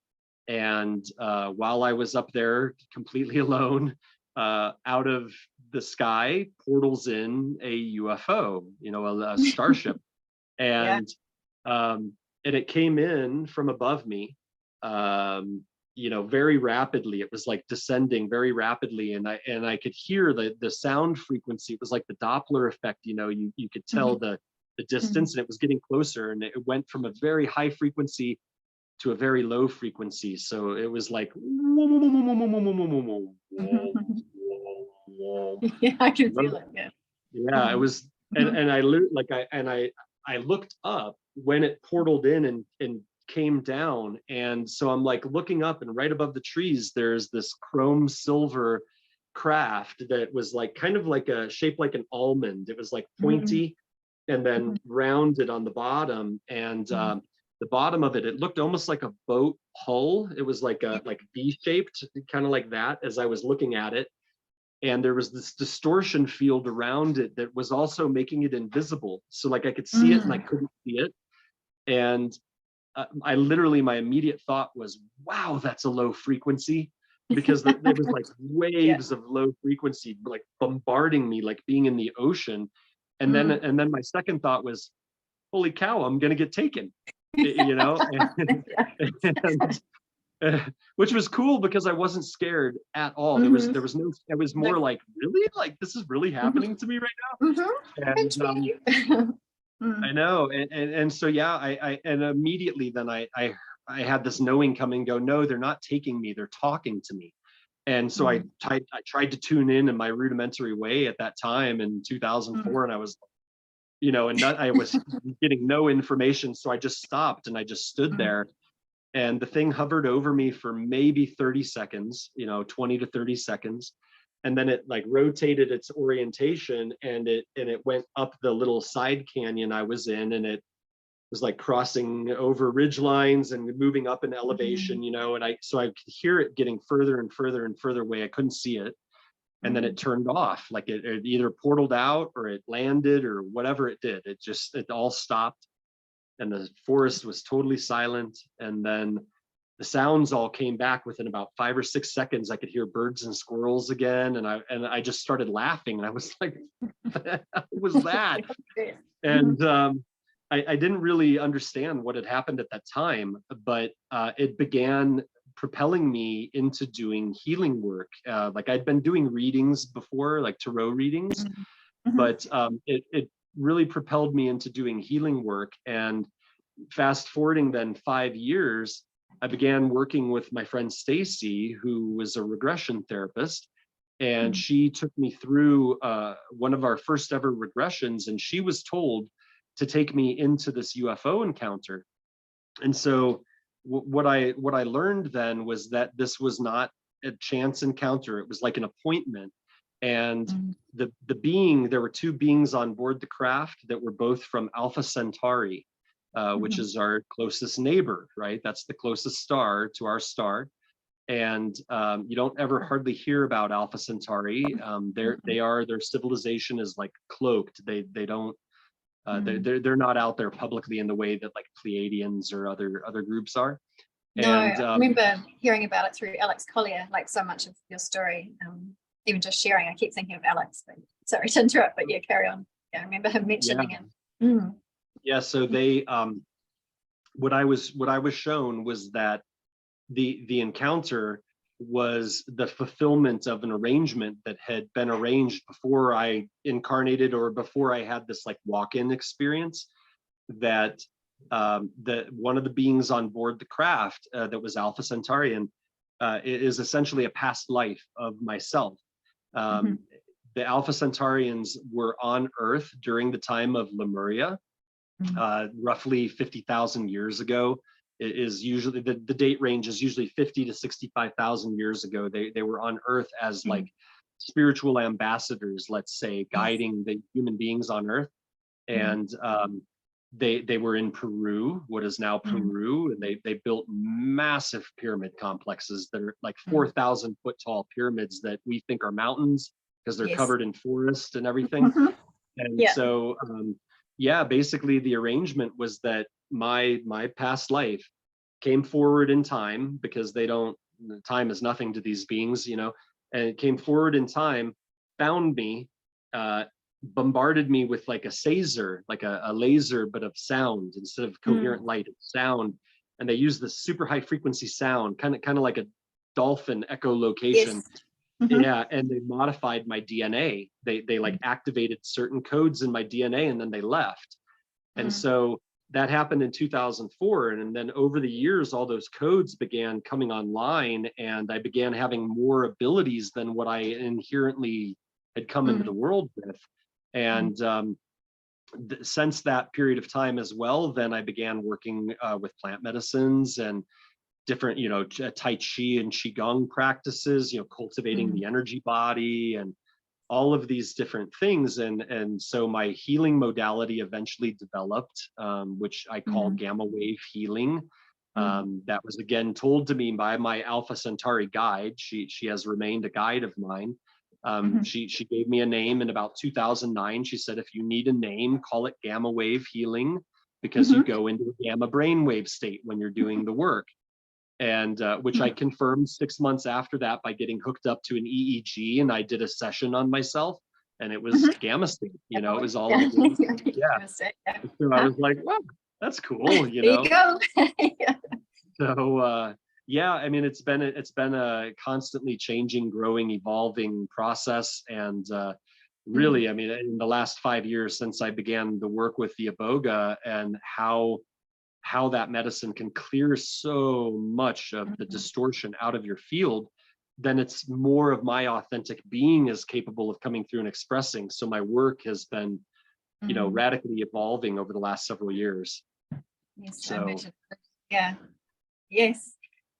And while I was up there completely alone, out of the sky portals in a UFO, a starship. And it came in from above me, very rapidly. It was like descending very rapidly, and I could hear the sound frequency. It was like the Doppler effect. You could tell the distance, and it was getting closer, and it went from a very high frequency to a very low frequency. So it was like yeah, I can feel it. Yeah, it was, and I looked up when it portaled in and came down. And so I'm like looking up, and right above the trees, there's this chrome silver craft that was like kind of like shaped like an almond. It was like pointy and then rounded on the bottom. And the bottom of it looked almost like a boat hull. It was like V-shaped, kind of like that, as I was looking at it. And there was this distortion field around it that was also making it invisible. So like I could see it and I couldn't see it. And my immediate thought was, wow, that's a low frequency, because there was like waves of low frequency, like bombarding me, like being in the ocean. And then my second thought was, holy cow, I'm going to get taken, which was cool, because I wasn't scared at all. There was no, it was more like, really, like this is really happening to me right now. And I know, and so I immediately then I had this knowing come and go, no, they're not taking me, they're talking to me. And so I tried to tune in my rudimentary way at that time in 2004, and I was you know, and I was getting no information. So I just stopped and I just stood there, and the thing hovered over me for maybe 30 seconds, you know, 20 to 30 seconds. And then it like rotated its orientation, and it went up the little side canyon I was in, and it was like crossing over ridge lines and moving up in elevation, you know, and so I could hear it getting further and further and further away. I couldn't see it. And then it turned off, like it either portaled out or it landed or whatever it did. It all stopped, and the forest was totally silent. And then the sounds all came back within about 5 or 6 seconds. I could hear birds and squirrels again. And I just started laughing, and I was like, what was that? And I didn't really understand what had happened at that time, but it began propelling me into doing healing work. Like I'd been doing readings before, like tarot readings, but it really propelled me into doing healing work. And fast forwarding then 5 years, I began working with my friend Stacy, who was a regression therapist, and she took me through one of our first ever regressions, and she was told to take me into this UFO encounter. And so what I learned then was that this was not a chance encounter. It was like an appointment. And there were 2 beings on board the craft that were both from Alpha Centauri, which is our closest neighbor, right? That's the closest star to our star. And you don't ever hardly hear about Alpha Centauri. Their civilization is like cloaked. They don't, they're not out there publicly in the way that like Pleiadians or other groups are. No, I remember hearing about it through Alex Collier, like so much of your story, even just sharing. I keep thinking of Alex, but sorry to interrupt, but yeah, carry on. Yeah, I remember him mentioning it. Yeah, so they, what I was shown was that the encounter was the fulfillment of an arrangement that had been arranged before I incarnated, or before I had this like walk-in experience, that one of the beings on board the craft that was Alpha Centaurian is essentially a past life of myself. The Alpha Centaurians were on Earth during the time of Lemuria, roughly 50,000 years ago. It is usually the date range is usually 50 to 65,000 years ago. They were on Earth as like spiritual ambassadors, let's say, guiding the human beings on Earth. And they were in Peru, what is now Peru, and they built massive pyramid complexes that are like 4,000 foot tall pyramids that we think are mountains because they're covered in forest and everything. And so yeah, basically the arrangement was that my past life came forward in time, because time is nothing to these beings, you know, and it came forward in time, found me, bombarded me with like a phaser, like a laser, but of sound instead of coherent light, it's sound. And they use this super high frequency sound, kind of like a dolphin echolocation. Yeah, and they modified my DNA. They like activated certain codes in my DNA, and then they left. And so that happened in 2004. And then over the years, all those codes began coming online, and I began having more abilities than what I inherently had come into the world with. And since that period of time as well, then I began working with plant medicines and different, you know, Tai Chi and Qigong practices, you know, cultivating the energy body and all of these different things. And so my healing modality eventually developed, which I call gamma wave healing. That was again told to me by my Alpha Centauri guide. She has remained a guide of mine. She gave me a name in about 2009. She said, if you need a name, call it gamma wave healing, because you go into a gamma brainwave state when you're doing the work. And which I confirmed 6 months after that by getting hooked up to an EEG, and I did a session on myself, and it was gamma state, you know, it was all so I was like, well, that's cool, you know. There you go. So yeah, I mean, it's been a constantly changing, growing, evolving process. And really, I mean, in the last 5 years since I began the work with the Iboga, and how that medicine can clear so much of the distortion out of your field, then it's more of my authentic being is capable of coming through and expressing. So my work has been you know, radically evolving over the last several years. Yes, So I imagine. Yeah. Yes.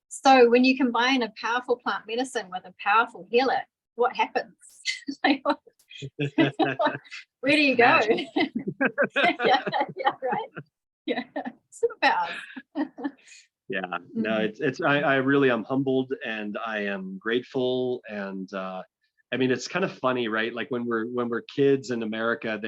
So when you combine a powerful plant medicine with a powerful healer, what happens? Like, where do you go? Yeah, right. Yeah, superpowers. Yeah, no, I really am humbled and I am grateful. And I mean, it's kind of funny, right? Like when we're kids in America,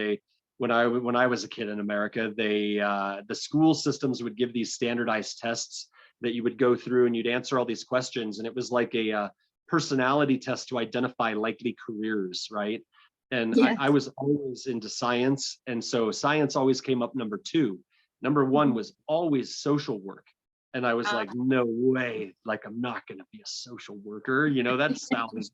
when I was a kid in America, the school systems would give these standardized tests that you would go through and you'd answer all these questions, and it was like a personality test to identify likely careers, right? And Yes. I was always into science, and so science always came up number 2. Number 1 was always social work. And I was like, no way, like I'm not going to be a social worker. You know, that sounds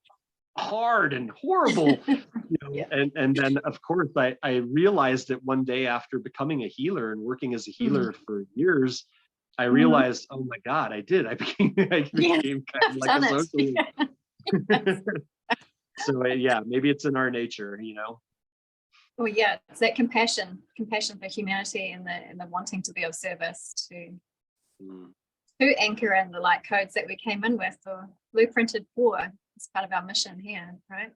hard and horrible. You know? Yeah. And then of course I realized that one day after becoming a healer and working as a healer for years, I realized, oh my God, I became kind of like a social worker. So yeah, maybe it's in our nature, you know. Well, yeah, it's that compassion for humanity and the wanting to be of service to anchor in the light codes that we came in with or blueprinted for. It's part of our mission here, right?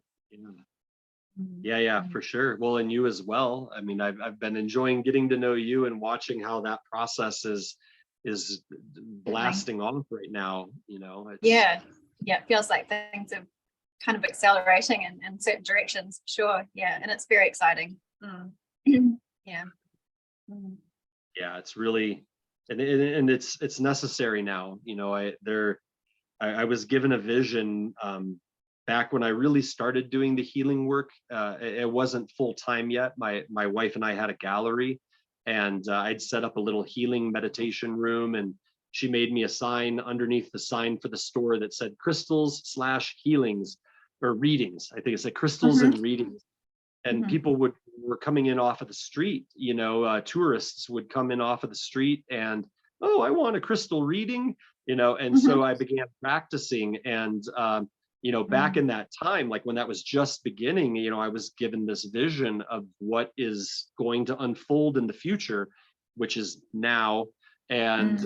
Yeah, for sure. Well, and you as well. I mean, I've been enjoying getting to know you and watching how that process is blasting off right now. You know, yeah, it feels like things are kind of accelerating in certain directions. Sure, yeah, and it's very exciting. Yeah, it's really, and it's necessary now. You know, I was given a vision back when I really started doing the healing work. It wasn't full time yet. My wife and I had a gallery, and I'd set up a little healing meditation room, and she made me a sign underneath the sign for the store that said crystals/healings or readings. I think it said crystals and readings. And people were coming in off of the street, you know, tourists would come in off of the street and, oh, I want a crystal reading, you know. And so I began practicing. And you know, back in that time, like when that was just beginning, you know, I was given this vision of what is going to unfold in the future, which is now. And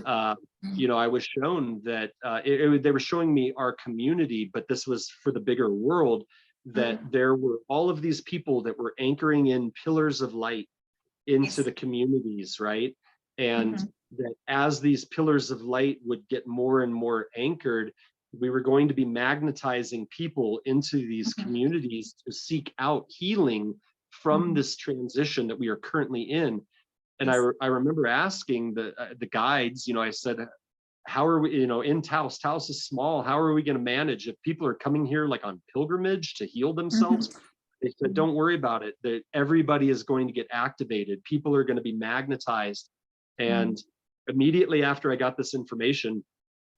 you know, I was shown that they were showing me our community, but this was for the bigger world, that there were all of these people that were anchoring in pillars of light into the communities, right? And that as these pillars of light would get more and more anchored, we were going to be magnetizing people into these communities to seek out healing from this transition that we are currently in. And I remember asking the guides, you know, I said, how are we, you know, in Taos is small, how are we going to manage if people are coming here like on pilgrimage to heal themselves? They said, don't worry about it, that everybody is going to get activated. People are going to be magnetized. And immediately after I got this information,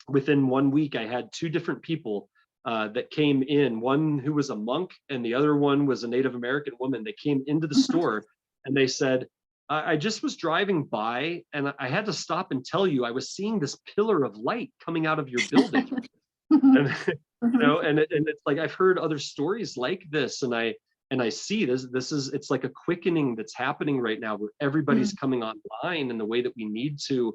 within 1 week, I had 2 different people that came in, one who was a monk and the other one was a Native American woman. They came into the store and they said, I just was driving by and I had to stop and tell you, I was seeing this pillar of light coming out of your building. And, you know, and it's like, I've heard other stories like this, and I see this is, it's like a quickening that's happening right now where everybody's coming online in the way that we need to,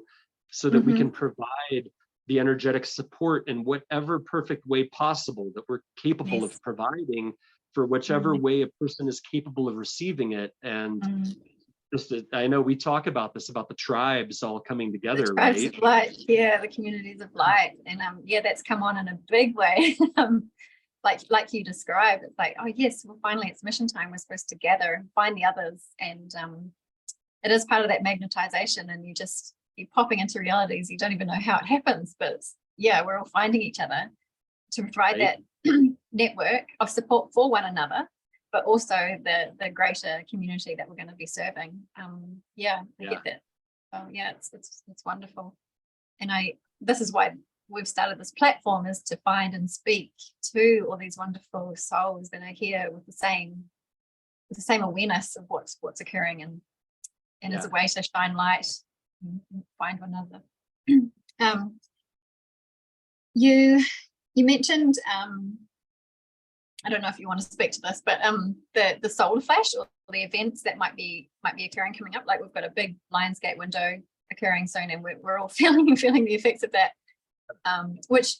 so that we can provide the energetic support in whatever perfect way possible that we're capable of providing for whichever way a person is capable of receiving it. And I know we talk about this, about the tribes all coming together, the tribes right? Of light, yeah, the communities of light, and yeah, that's come on in a big way. Like you described, it's like, oh yes, well finally it's mission time. We're supposed to gather and find the others, and it is part of that magnetization. And you're popping into realities you don't even know how it happens, but yeah, we're all finding each other to provide that network of support for one another, but also the greater community that we're going to be serving. I get that. Oh yeah, it's wonderful. And this is why we've started this platform, is to find and speak to all these wonderful souls that are here with the same awareness of what's occurring, and as a way to shine light and find one another. You mentioned I don't know if you want to speak to this, but the solar flash or the events that might be occurring coming up. Like we've got a big Lionsgate window occurring soon, and we're all feeling the effects of that, which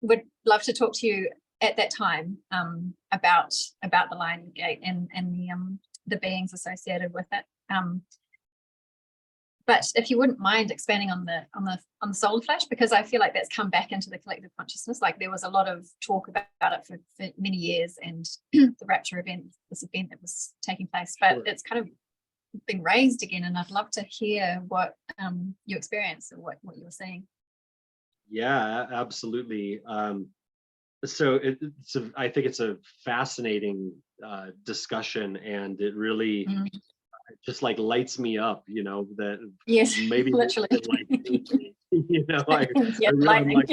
would love to talk to you at that time about the Lionsgate and the beings associated with it. But if you wouldn't mind expanding on the solar flash, because I feel like that's come back into the collective consciousness. Like there was a lot of talk about it for many years, and the rapture event, this event that was taking place, but Sure. It's kind of been raised again, and I'd love to hear what you experienced and what you were seeing. Yeah, absolutely. So I think it's a fascinating discussion, and it really just like lights me up, that Yes, maybe literally. I really like,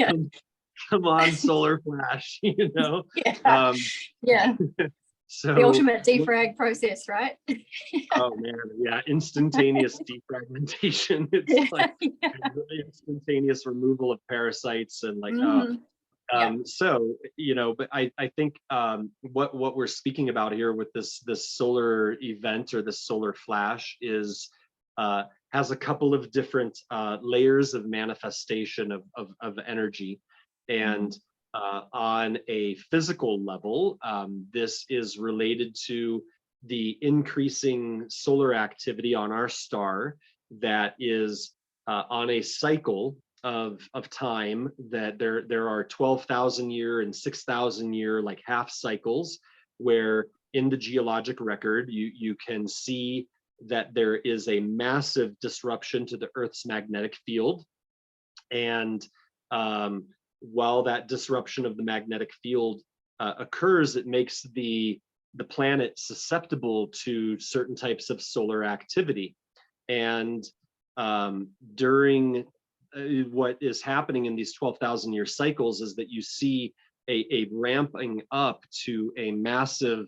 come on, solar flash, Yeah. So The ultimate defrag process, right? Oh man, yeah, instantaneous defragmentation. It's like really instantaneous removal of parasites and like so but I think what we're speaking about here with this solar event or this solar flash is has a couple of different layers of manifestation of energy. And on a physical level, this is related to the increasing solar activity on our star that is on a cycle of time, that there are 12,000 year and 6,000 year like half cycles, where in the geologic record you can see that there is a massive disruption to the Earth's magnetic field. And while that disruption of the magnetic field occurs, it makes the planet susceptible to certain types of solar activity. And during what is happening in these 12,000 year cycles is that you see a ramping up to a massive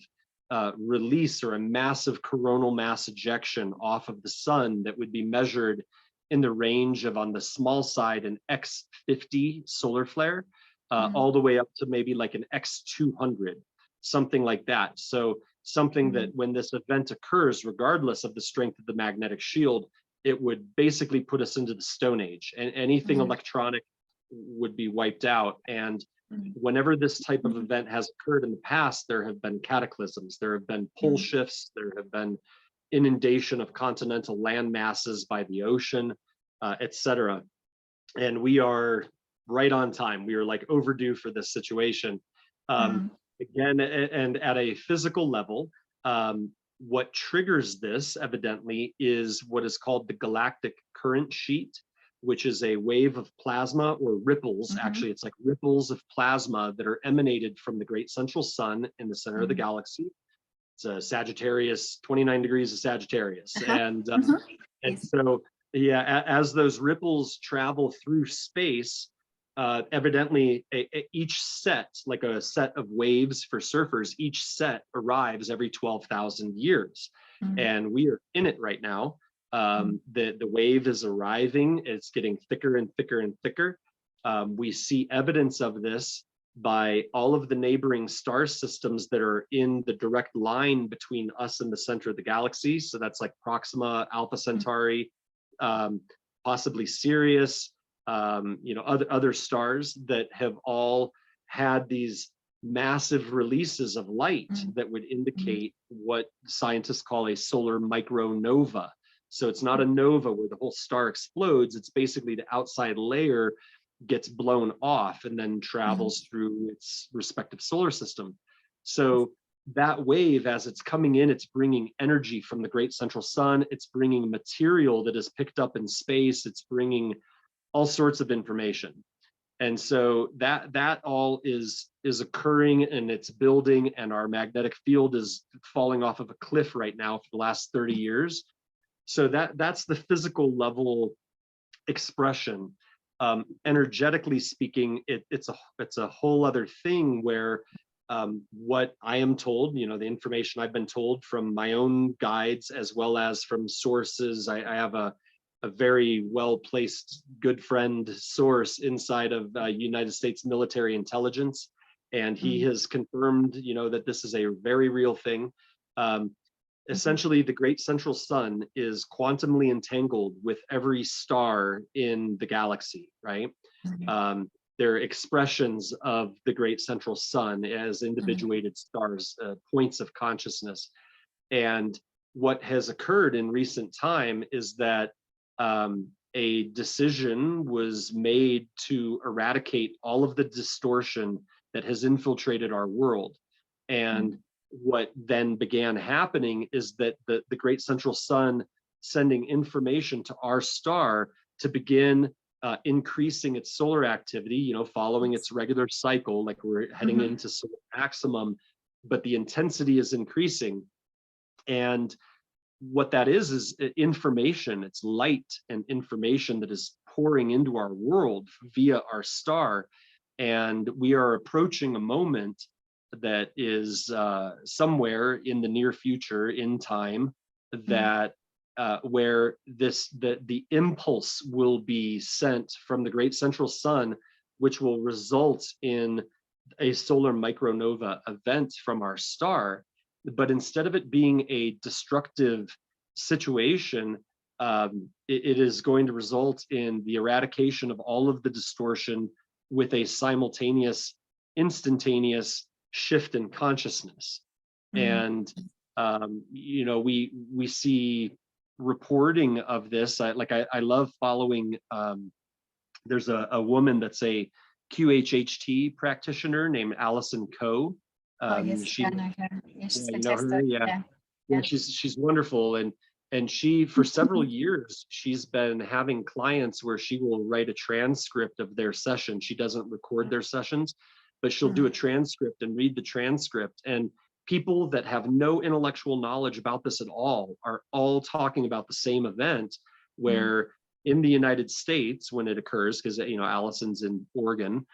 release or a massive coronal mass ejection off of the sun that would be measured in the range of, on the small side, an X50 solar flare, all the way up to maybe like an X200, something like that. So something that when this event occurs, regardless of the strength of the magnetic shield, it would basically put us into the Stone Age, and anything electronic would be wiped out. And whenever this type of event has occurred in the past, there have been cataclysms, there have been pole shifts, there have been inundation of continental land masses by the ocean, etc. And we are right on time. We are like overdue for this situation. Again, and at a physical level, what triggers this evidently is what is called the galactic current sheet, which is a wave of plasma or ripples. Actually, it's like ripples of plasma that are emanated from the great central sun in the center of the galaxy. It's a Sagittarius, 29 degrees of Sagittarius. And so, yeah, as those ripples travel through space, evidently each set, like a set of waves for surfers, each set arrives every 12,000 years. And we are in it right now. The wave is arriving, it's getting thicker and thicker and thicker. We see evidence of this by all of the neighboring star systems that are in the direct line between us and the center of the galaxy. So that's like Proxima, Alpha Centauri, possibly Sirius, other stars that have all had these massive releases of light that would indicate what scientists call a solar micronova. So it's not a nova where the whole star explodes, it's basically the outside layer gets blown off and then travels through its respective solar system. So that wave, as it's coming in, it's bringing energy from the great central sun, it's bringing material that is picked up in space, it's bringing all sorts of information. And so that all is occurring, and it's building, and our magnetic field is falling off of a cliff right now for the last 30 years. So that's the physical level expression. Energetically speaking, it's a whole other thing where what I am told, the information I've been told from my own guides as well as from sources. I have a very well-placed good friend source inside of United States military intelligence, and he has confirmed, that this is a very real thing. essentially the great central sun is quantumly entangled with every star in the galaxy, right? They're expressions of the great central sun as individuated stars, points of consciousness. And what has occurred in recent time is that a decision was made to eradicate all of the distortion that has infiltrated our world. And what then began happening is that the great central sun sending information to our star to begin increasing its solar activity, you know, following its regular cycle, like we're heading into solar maximum, but the intensity is increasing. And what that is information. It's light and information that is pouring into our world via our star. And we are approaching a moment that is somewhere in the near future in time that where the impulse will be sent from the great central sun, which will result in a solar micronova event from our star. But instead of it being a destructive situation, it is going to result in the eradication of all of the distortion with a simultaneous, instantaneous shift in consciousness. And you know, we see reporting of this. I love following. There's a woman that's a QHHT practitioner named Allison Coe. Yes, I know her. Yeah, she's fantastic. You know her? Yeah, she's wonderful, and she, for several years, she's been having clients where she will write a transcript of their session. She doesn't record their sessions, but she'll do a transcript and read the transcript. And people that have no intellectual knowledge about this at all are all talking about the same event, where in the United States, when it occurs, because you know Allison's in Oregon.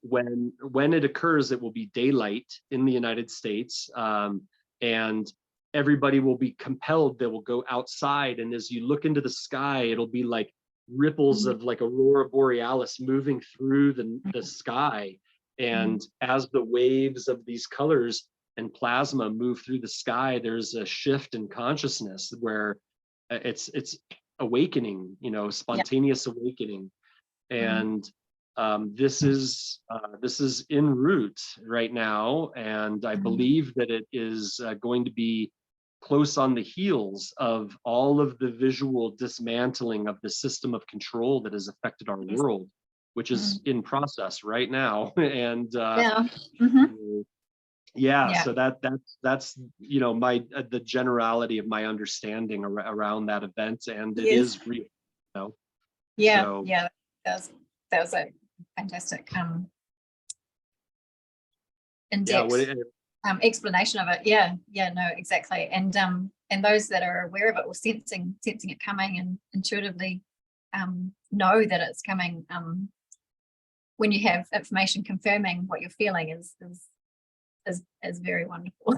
When it occurs, it will be daylight in the United States, and everybody will be compelled. They will go outside, and as you look into the sky, it'll be like ripples of like aurora borealis moving through the sky. And as the waves of these colors and plasma move through the sky, there's a shift in consciousness where it's awakening, you know, spontaneous awakening. And this is en route right now, and I believe that it is going to be close on the heels of all of the visual dismantling of the system of control that has affected our world, which is in process right now. And so that's you know the generality of my understanding around that event, and it is real, you know? That was a fantastic in-depth explanation of it. No, exactly. And those that are aware of it or sensing it coming and intuitively know that it's coming, when you have information confirming what you're feeling is very wonderful.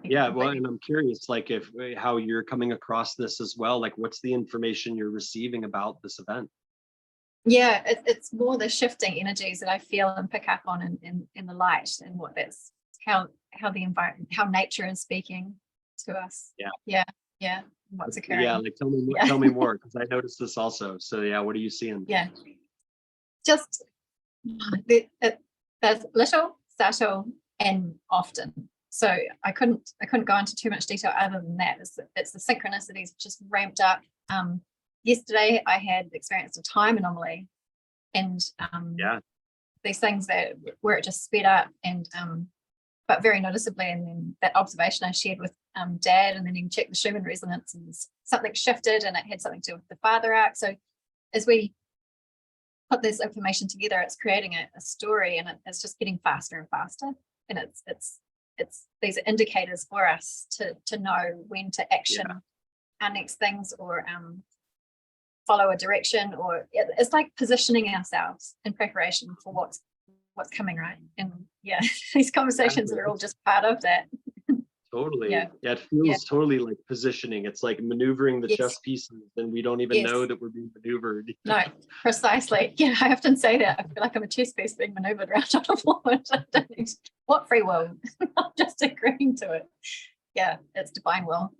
Well, and I'm curious, like, how you're coming across this as well. Like, what's the information you're receiving about this event? It's more the shifting energies that I feel and pick up on in the light, and what that's how the environment, how nature is speaking to us. What's occurring. Like tell me more, because I noticed this also. So what are you seeing? Just there's little, subtle, and often. So I couldn't go into too much detail other than that. It's the synchronicities just ramped up. Yesterday I had experienced a time anomaly, and these things where it just sped up, and but very noticeably. And then that observation I shared with Dad, and then he checked the Schumann resonance, and something shifted, and it had something to do with the father arc. So as we put this information together, it's creating a story, and it's just getting faster and faster. And it's these are indicators for us to know when to action our next things, or follow a direction, or it's like positioning ourselves in preparation for what's coming, right? And these conversations are all just part of that. Totally. Yeah. It feels totally like positioning. It's like maneuvering the chess pieces, and we don't even know that we're being maneuvered. No, precisely. Yeah, I often say that. I feel like I'm a chess piece being maneuvered around on the floor. I don't need what free will? I'm just agreeing to it. Yeah, it's divine will.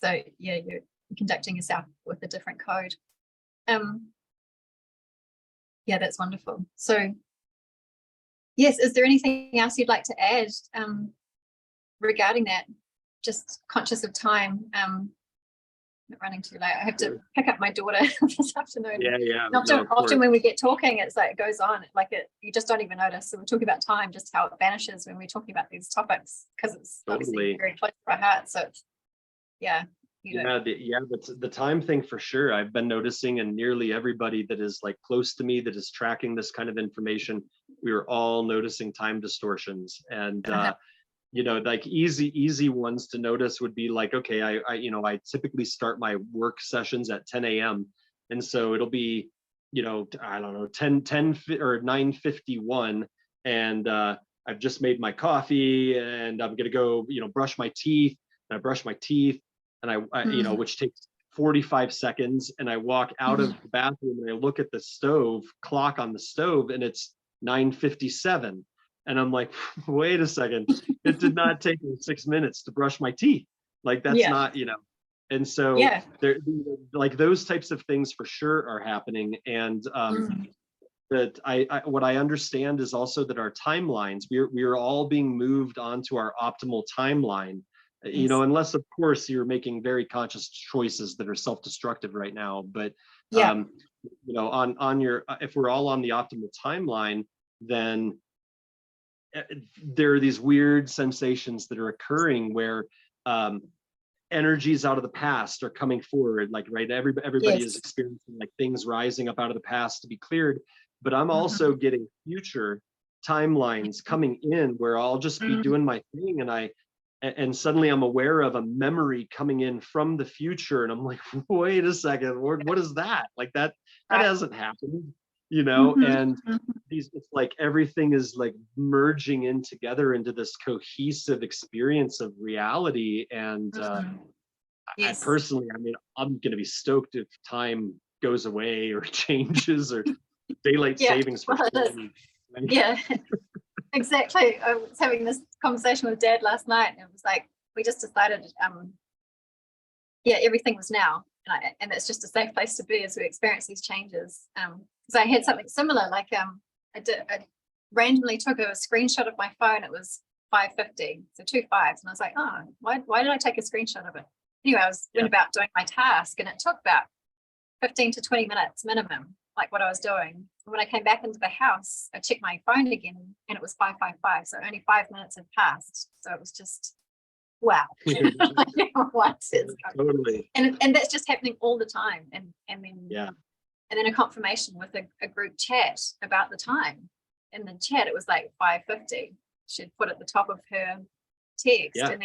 So yeah, you're conducting yourself with a different code. Yeah, that's wonderful. So yes, is there anything else you'd like to add regarding that? Just conscious of time. Not running too late. I have to pick up my daughter this afternoon. Yeah. Often when we get talking, it's like it goes on. Like you just don't even notice. So we're talking about time, just how it vanishes when we're talking about these topics, because it's obviously very close to our heart. So it's, the time thing for sure. I've been noticing, and nearly everybody that is like close to me that is tracking this kind of information, we are all noticing time distortions. And like easy ones to notice would be like, okay, I typically start my work sessions at 10 a.m. and so it'll be, I don't know, 10 or 9:51, and I've just made my coffee, and I'm gonna go, brush my teeth. And I brush my teeth, and I which takes 45 seconds, and I walk out of the bathroom and I look at the clock on the stove, and it's 9:57. And I'm like, wait a second, it did not take me 6 minutes to brush my teeth. Like that's not, and so there, like those types of things for sure are happening. And that what I understand is also that our timelines, we are all being moved onto our optimal timeline, unless of course you're making very conscious choices that are self-destructive right now. But on your, if we're all on the optimal timeline, then there are these weird sensations that are occurring where energies out of the past are coming forward, like, right, everybody is experiencing like things rising up out of the past to be cleared, but I'm also getting future timelines coming in where I'll just be doing my thing, and suddenly I'm aware of a memory coming in from the future, and I'm like, wait a second, what is that? Like that hasn't happened, and it's like everything is like merging in together into this cohesive experience of reality. And I personally, I'm going to be stoked if time goes away or changes, or daylight savings for exactly. I was having this conversation with Dad last night, and it was like we just decided everything was now, and it's just a safe place to be as we experience these changes. So I had something similar, like I randomly took a screenshot of my phone. It was 5:50, so 2 5s, and I was like, oh, why did I take a screenshot of it? Anyway, I went about doing my task, and it took about 15 to 20 minutes minimum, like what I was doing. And when I came back into the house, I checked my phone again, and it was 5:55, so only 5 minutes had passed. So it was just wow. Totally. And that's just happening all the time, and then a confirmation with a group chat about the time. In the chat, it was like 5:50. She'd put at the top of her text, and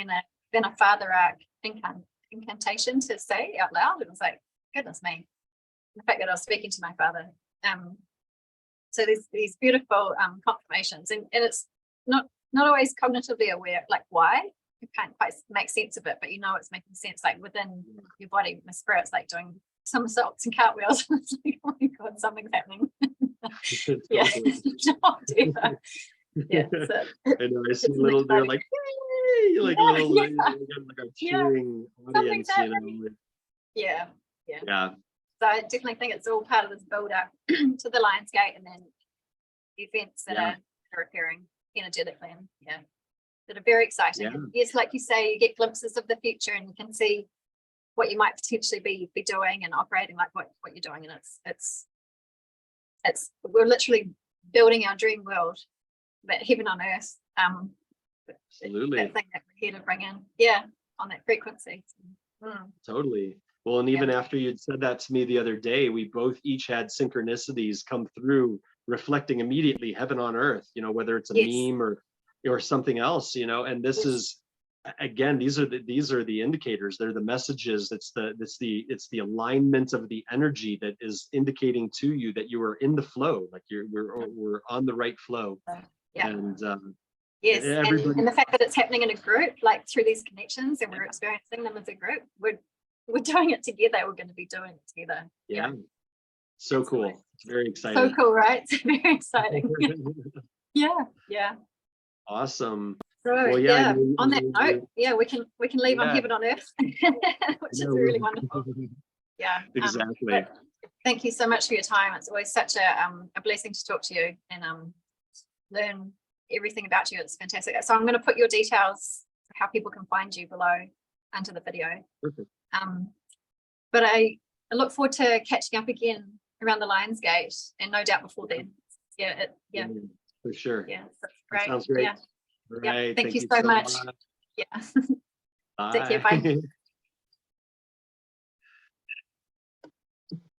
then a Father Arc incantation to say out loud. It was like, goodness me, the fact that I was speaking to my father. So there's these beautiful confirmations, and it's not always cognitively aware, like why. You can't quite make sense of it, but it's making sense, like within your body. My spirit's like doing somersaults and cartwheels. It's like, oh my God, something's happening. So, I know, I see little, they're like, yay, like little, like a cheering audience, So I definitely think it's all part of this build up to the Lion's Gate, and then events that are occurring energetically, and that are very exciting. Yes, like you say, you get glimpses of the future, and you can see what you might potentially be doing and operating like what you're doing, and it's we're literally building our dream world, that heaven on earth. Absolutely. That thing that we're here to bring in, on that frequency. Totally. Well, and even after you'd said that to me the other day, we both each had synchronicities come through, reflecting immediately heaven on earth. Whether it's a meme or something else. And this is, again, these are the indicators. They're the messages. It's the alignment of the energy that is indicating to you that you are in the flow, like we're on the right flow. And Yes, and the fact that it's happening in a group, like through these connections, and we're experiencing them as a group, we're doing it together. We're going to be doing it together. Yeah. So cool. It's very exciting. So cool, right? It's very exciting. Yeah. Awesome. So well, on that note, we can leave on heaven on earth, which is really wonderful. Yeah. Exactly. Thank you so much for your time. It's always such a blessing to talk to you and learn everything about you. It's fantastic. So I'm going to put your details for how people can find you below under the video. Perfect. But I look forward to catching up again around the Lions Gate, and no doubt before then. Yeah. For sure. Yeah. Great. Sounds great. Yeah. Right. Thank you so much. Yeah. Bye. Take care. Bye.